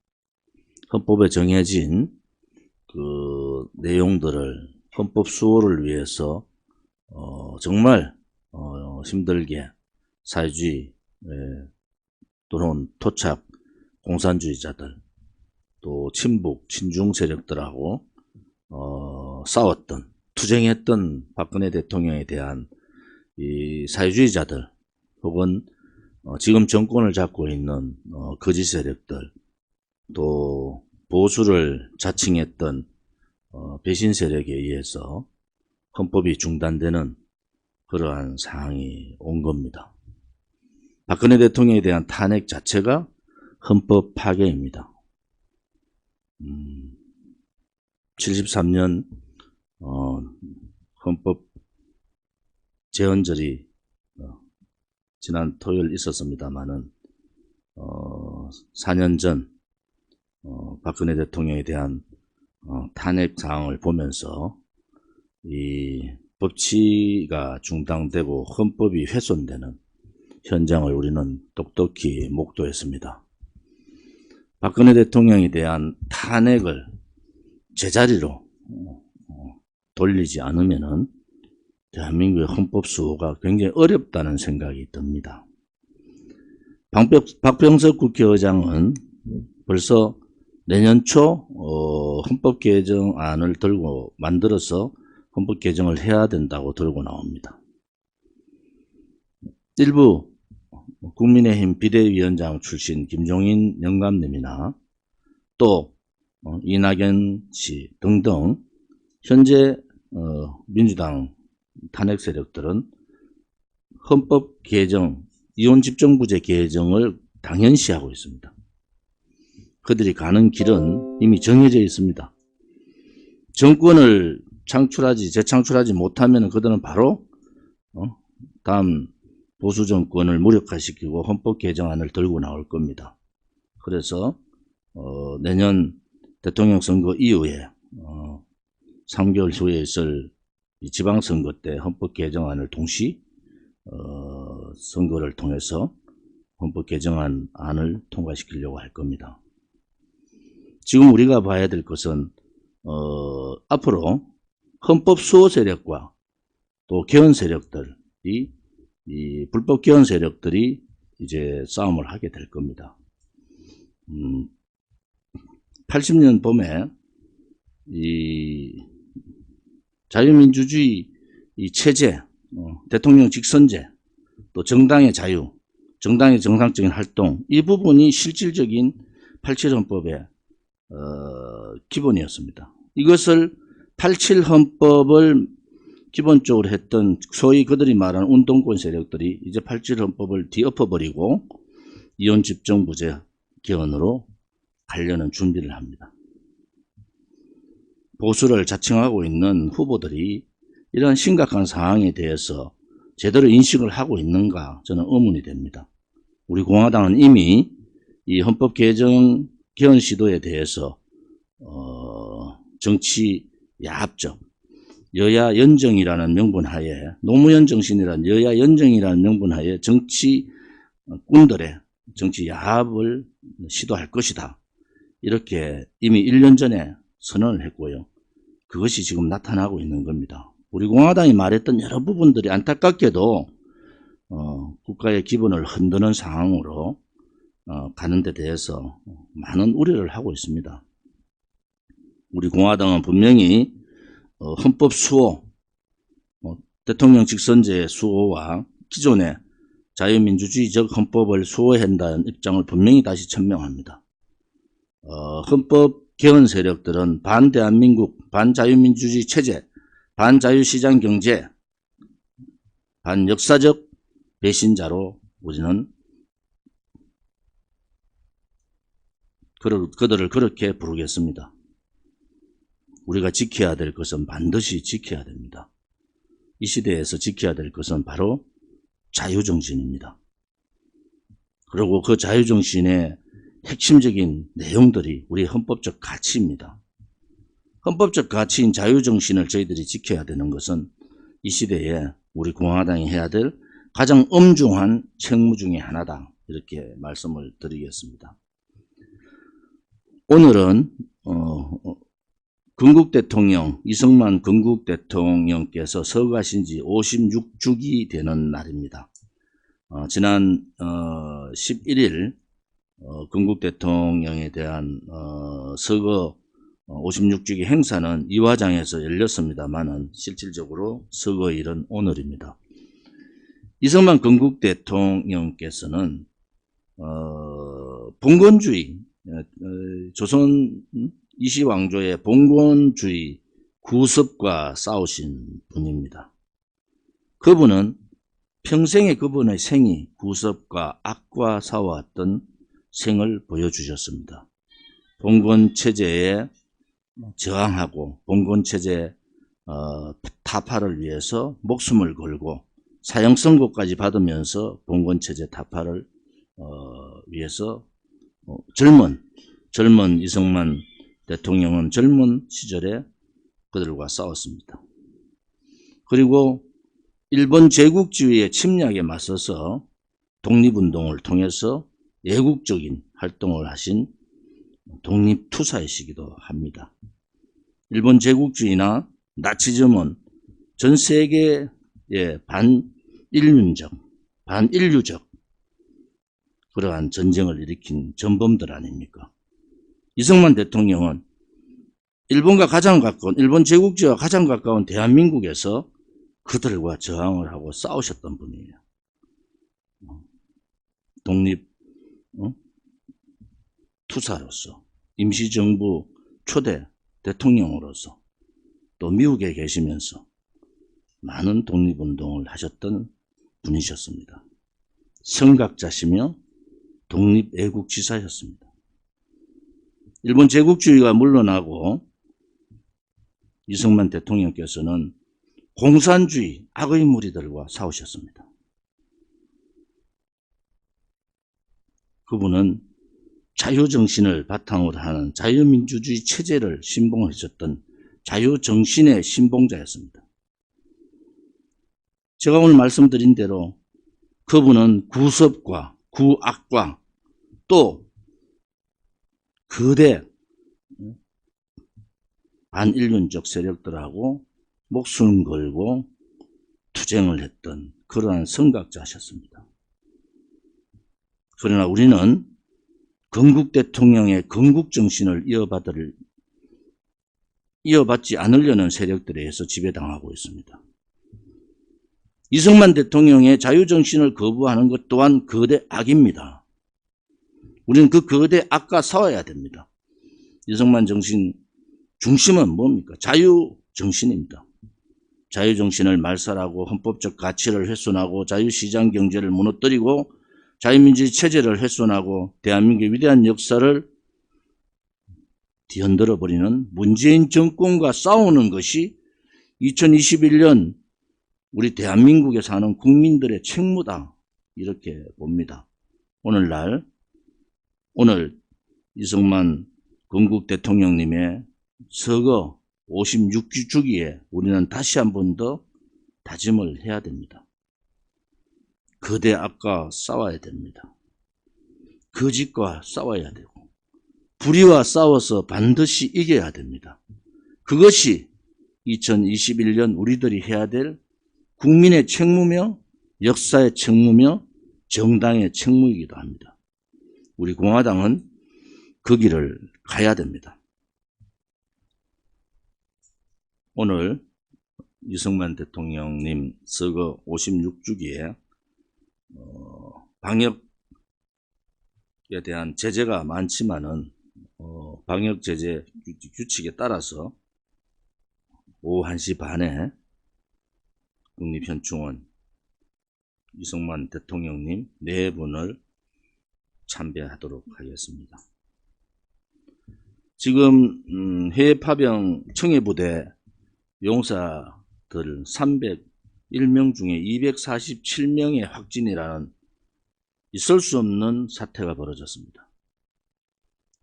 헌법에 정해진 그 내용들을 헌법 수호를 위해서 정말 힘들게 사회주의 또는 토착 공산주의자들 또 친북 친중 세력들하고 싸웠던 투쟁했던 박근혜 대통령에 대한 이 사회주의자들 혹은 지금 정권을 잡고 있는 거짓 세력들 또 보수를 자칭했던 배신 세력에 의해서 헌법이 중단되는 그러한 상황이 온 겁니다. 박근혜 대통령에 대한 탄핵 자체가 헌법 파괴입니다. 73년 헌법 재헌절이 지난 토요일 있었습니다마는 4년 전 박근혜 대통령에 대한 탄핵 사항을 보면서 이 법치가 중단되고 헌법이 훼손되는 현장을 우리는 똑똑히 목도했습니다. 박근혜 대통령에 대한 탄핵을 제자리로 돌리지 않으면은 대한민국의 헌법 수호가 굉장히 어렵다는 생각이 듭니다. 박병석 국회의장은 벌써 내년 초 헌법 개정안을 들고 만들어서 헌법 개정을 해야 된다고 들고 나옵니다. 일부 국민의힘 비대위원장 출신 김종인 영감님이나 또 이낙연 씨 등등 현재 민주당 탄핵 세력들은 헌법 개정, 이혼집정부제 개정을 당연시하고 있습니다. 그들이 가는 길은 이미 정해져 있습니다. 정권을 재창출하지 못하면 그들은 바로 다음 보수 정권을 무력화시키고 헌법 개정안을 들고 나올 겁니다. 그래서 내년 대통령 선거 이후에 3개월 후에 있을 이 지방선거 때 헌법 개정안을 동시 선거를 통해서 헌법 개정안을 통과시키려고 할 겁니다. 지금 우리가 봐야 될 것은 앞으로 헌법 수호 세력과 또 개헌 세력들이 이 불법 개헌 세력들이 이제 싸움을 하게 될 겁니다. 80년 봄에 이 자유민주주의 이 체제, 대통령 직선제, 또 정당의 자유, 정당의 정상적인 활동, 이 부분이 실질적인 87헌법의 기본이었습니다. 이것을 87헌법을 기본적으로 했던 소위 그들이 말하는 운동권 세력들이 이제 87헌법을 뒤엎어버리고 이원집정부제 개헌으로 가려는 준비를 합니다. 보수를 자청하고 있는 후보들이 이러한 심각한 상황에 대해서 제대로 인식을 하고 있는가 저는 의문이 됩니다. 우리 공화당은 이미 이 헌법 개정 개헌 시도에 대해서 정치 야합적 여야 연정이라는 명분하에 노무현 정신이라는 여야 연정이라는 명분하에 정치 꾼들의 정치 야합을 시도할 것이다. 이렇게 이미 1년 전에 선언을 했고요. 그것이 지금 나타나고 있는 겁니다. 우리 공화당이 말했던 여러 부분들이 안타깝게도 국가의 기본을 흔드는 상황으로 가는 데 대해서 많은 우려를 하고 있습니다. 우리 공화당은 분명히 헌법 수호, 대통령 직선제의 수호와 기존의 자유민주주의적 헌법을 수호해야 한다는 입장을 분명히 다시 천명합니다. 헌법 개헌 세력들은 반대한민국, 반자유민주주의 체제, 반자유시장 경제, 반역사적 배신자로 우리는 그들을 그렇게 부르겠습니다. 우리가 지켜야 될 것은 반드시 지켜야 됩니다. 이 시대에서 지켜야 될 것은 바로 자유정신입니다. 그리고 그 자유정신의 핵심적인 내용들이 우리의 헌법적 가치입니다. 헌법적 가치인 자유정신을 저희들이 지켜야 되는 것은 이 시대에 우리 공화당이 해야 될 가장 엄중한 책무 중에 하나다. 이렇게 말씀을 드리겠습니다. 오늘은 건국대통령 이승만 건국대통령께서 서거하신 지 56주기 되는 날입니다. 지난 11일 건국대통령에 대한 서거 56주기 행사는 이화장에서 열렸습니다만은 실질적으로 서거일은 오늘입니다. 이승만 건국대통령께서는 봉건주의 조선 이시왕조의 봉건주의 구습과 싸우신 분입니다. 그분은 평생의 그분의 생이 구습과 악과 싸워왔던 생을 보여주셨습니다. 봉건체제에 저항하고 봉건체제 타파를 위해서 목숨을 걸고 사형선고까지 받으면서 봉건체제 타파를 위해서 젊은 이승만 대통령은 젊은 시절에 그들과 싸웠습니다. 그리고 일본 제국주의의 침략에 맞서서 독립운동을 통해서 애국적인 활동을 하신 독립투사이시기도 합니다. 일본 제국주의나 나치즘은 전 세계의 반인류적 그러한 전쟁을 일으킨 전범들 아닙니까? 이승만 대통령은 일본과 가장 가까운, 일본 제국주의와 가장 가까운 대한민국에서 그들과 저항을 하고 싸우셨던 분이에요. 독립 투사로서, 임시정부 초대 대통령으로서, 또 미국에 계시면서 많은 독립운동을 하셨던 분이셨습니다. 선각자시며 독립애국지사였습니다. 일본 제국주의가 물러나고 이승만 대통령께서는 공산주의 악의 무리들과 싸우셨습니다. 그분은 자유정신을 바탕으로 하는 자유민주주의 체제를 신봉하셨던 자유정신의 신봉자였습니다. 제가 오늘 말씀드린 대로 그분은 구섭과 구악과 또 거대 반인륜적 세력들하고 목숨 걸고 투쟁을 했던 그러한 선각자셨습니다. 그러나 우리는 건국 대통령의 건국정신을 이어받을 이어받지 않으려는 세력들에 의해서 지배당하고 있습니다. 이승만 대통령의 자유정신을 거부하는 것 또한 거대 악입니다. 우리는 그 거대 악과 싸워야 됩니다. 이승만 정신 중심은 뭡니까? 자유정신입니다. 자유정신을 말살하고 헌법적 가치를 훼손하고 자유시장 경제를 무너뜨리고 자유민주주의 체제를 훼손하고 대한민국의 위대한 역사를 뒤흔들어 버리는 문재인 정권과 싸우는 것이 2021년 우리 대한민국에 사는 국민들의 책무다, 이렇게 봅니다. 오늘 이승만 건국 대통령님의 서거 56주기에 우리는 다시 한 번 더 다짐을 해야 됩니다. 거대 악과 싸워야 됩니다. 거짓과 싸워야 되고 불의와 싸워서 반드시 이겨야 됩니다. 그것이 2021년 우리들이 해야 될 국민의 책무며 역사의 책무며 정당의 책무이기도 합니다. 우리 공화당은 그 길을 가야 됩니다. 오늘 이승만 대통령님 서거 56주기에 방역에 대한 제재가 많지만은 방역 제재 규칙에 따라서 오후 1시 반에 국립현충원 이승만 대통령님 4분을 참배하도록 하겠습니다. 지금 해외 파병 청해부대 용사들 301명 중에 247명의 확진이라는 있을 수 없는 사태가 벌어졌습니다.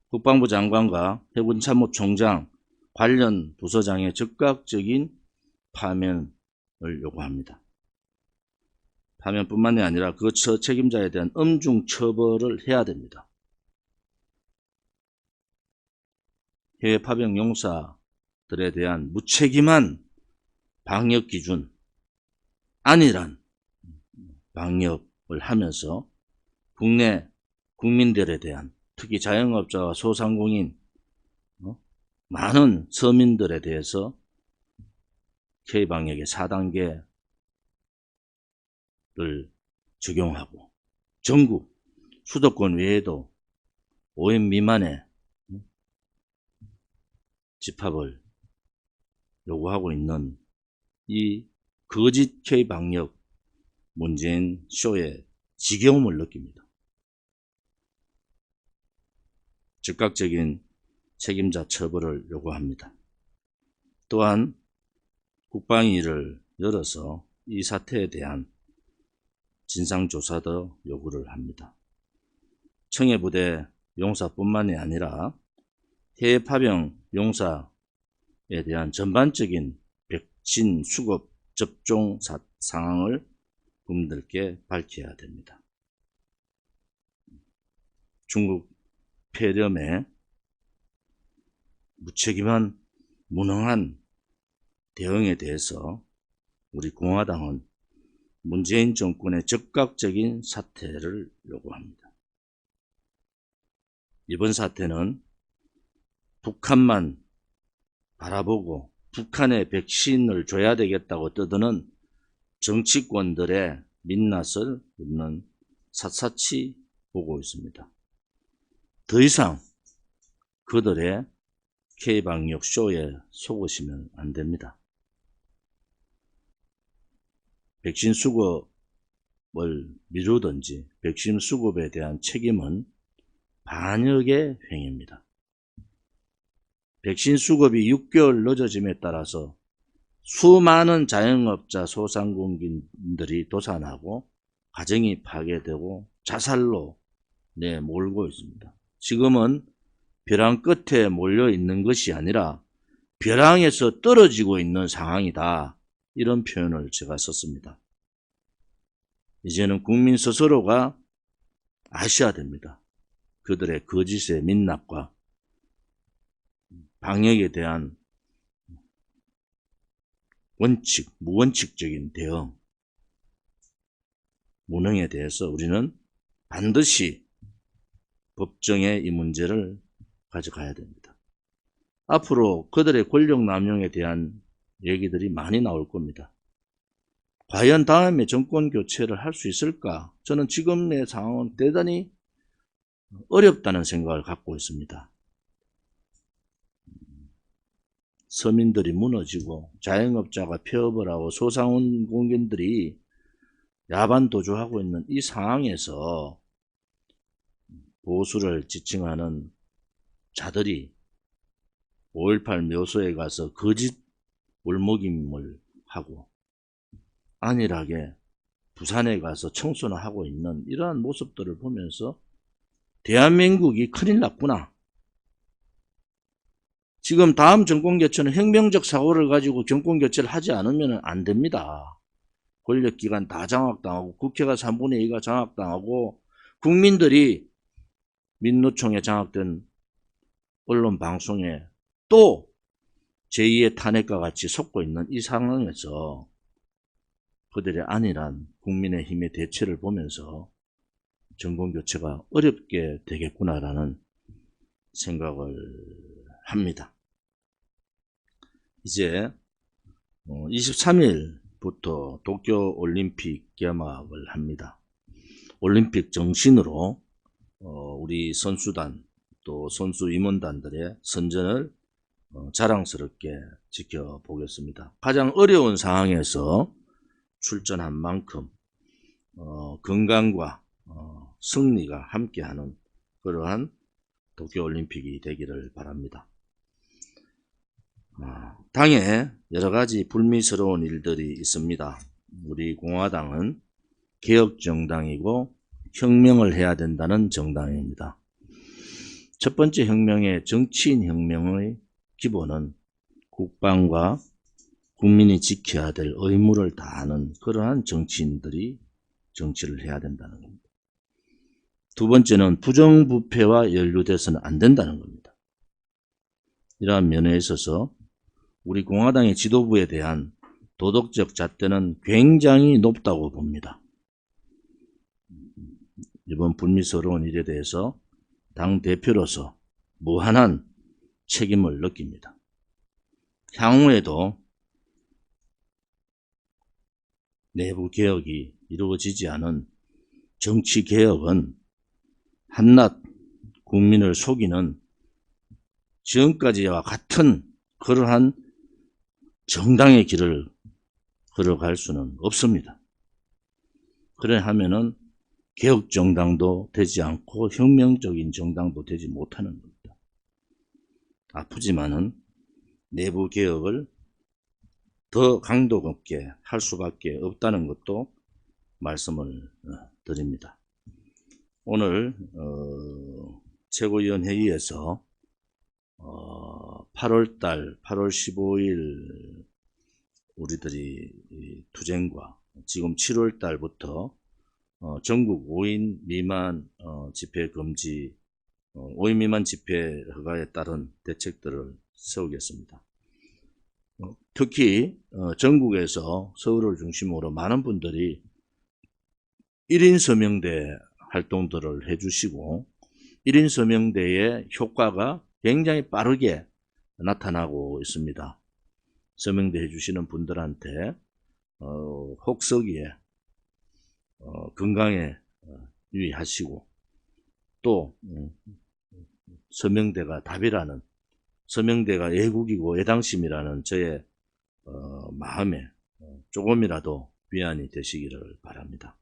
국방부 장관과 해군 참모총장 관련 부서장의 즉각적인 파면을 요구합니다. 파면뿐만이 아니라 그 책임자에 대한 엄중 처벌을 해야 됩니다. 해외 파병 용사들에 대한 무책임한 방역 기준, 안일한 방역을 하면서 국내 국민들에 대한, 특히 자영업자와 소상공인, 많은 서민들에 대해서 K방역의 4단계를 적용하고 전국 수도권 외에도 5인 미만의 집합을 요구하고 있는 이 거짓 K방역 문재인 쇼의 지겨움을 느낍니다. 즉각적인 책임자 처벌을 요구합니다. 또한 국방위를 열어서 이 사태에 대한 진상조사도 요구를 합니다. 청해부대 용사뿐만이 아니라 해외 파병 용사에 대한 전반적인 백신 수급 접종 상황을 국민들께 밝혀야 됩니다. 중국 폐렴에 무책임한 무능한 대응에 대해서 우리 공화당은 문재인 정권의 즉각적인 사퇴를 요구합니다. 이번 사태는 북한만 바라보고 북한에 백신을 줘야 되겠다고 떠드는 정치권들의 민낯을 우리는 샅샅이 보고 있습니다. 더 이상 그들의 K방역 쇼에 속으시면 안 됩니다. 백신 수급을 미루든지 백신 수급에 대한 책임은 반역의 행위입니다. 백신 수급이 6개월 늦어짐에 따라서 수많은 자영업자 소상공인들이 도산하고 가정이 파괴되고 자살로 내몰고 있습니다. 지금은 벼랑 끝에 몰려 있는 것이 아니라 벼랑에서 떨어지고 있는 상황이다, 이런 표현을 제가 썼습니다. 이제는 국민 스스로가 아셔야 됩니다. 그들의 거짓의 민낯과 방역에 대한 무원칙적인 대응, 무능에 대해서 우리는 반드시 법정에 이 문제를 가져가야 됩니다. 앞으로 그들의 권력 남용에 대한 얘기들이 많이 나올 겁니다. 과연 다음에 정권 교체를 할 수 있을까? 저는 지금의 상황은 대단히 어렵다는 생각을 갖고 있습니다. 서민들이 무너지고 자영업자가 폐업을 하고 소상공인들이 야반도주하고 있는 이 상황에서 보수를 지칭하는 자들이 5.18 묘소에 가서 거짓 울먹임을 하고 안일하게 부산에 가서 청소나 하고 있는 이러한 모습들을 보면서 대한민국이 큰일 났구나. 지금 다음 정권교체는 혁명적 사고를 가지고 정권교체를 하지 않으면 안 됩니다. 권력기관 다 장악당하고 국회가 3분의 2가 장악당하고 국민들이 민노총에 장악된 언론 방송에 또 제2의 탄핵과 같이 속고 있는 이 상황에서 그들의 안일한 국민의힘의 대처를 보면서 정권교체가 어렵게 되겠구나라는 생각을 합니다. 이제 23일부터 도쿄올림픽 개막을 합니다. 올림픽 정신으로 우리 선수단 또 선수 임원단들의 선전을 자랑스럽게 지켜보겠습니다. 가장 어려운 상황에서 출전한 만큼 건강과 승리가 함께하는 그러한 도쿄올림픽이 되기를 바랍니다. 당에 여러 가지 불미스러운 일들이 있습니다. 우리 공화당은 개혁정당이고 혁명을 해야 된다는 정당입니다. 첫 번째 혁명의 정치인 혁명의 기본은 국방과 국민이 지켜야 될 의무를 다하는 그러한 정치인들이 정치를 해야 된다는 겁니다. 두 번째는 부정부패와 연루돼서는 안 된다는 겁니다. 이러한 면에 있어서 우리 공화당의 지도부에 대한 도덕적 잣대는 굉장히 높다고 봅니다. 이번 불미스러운 일에 대해서 당대표로서 무한한 책임을 느낍니다. 향후에도 내부 개혁이 이루어지지 않은 정치 개혁은 한낱 국민을 속이는 지금까지와 같은 그러한 정당의 길을 걸어갈 수는 없습니다. 그래 하면은 개혁 정당도 되지 않고 혁명적인 정당도 되지 못하는 겁니다. 아프지만은 내부 개혁을 더 강도 높게 할 수밖에 없다는 것도 말씀을 드립니다. 오늘 최고위원회의에서 8월 15일 우리들이 투쟁과 지금 7월 달부터 전국 5인 미만 집회 금지, 5인 미만 집회 허가에 따른 대책들을 세우겠습니다. 특히 전국에서 서울을 중심으로 많은 분들이 1인 서명대 활동들을 해주시고 1인 서명대의 효과가 굉장히 빠르게 나타나고 있습니다. 서명대 해주시는 분들한테 혹서기에 건강에 유의하시고 또 서명대가 답이라는, 서명대가 애국이고 애당심이라는 저의 마음에 조금이라도 위안이 되시기를 바랍니다.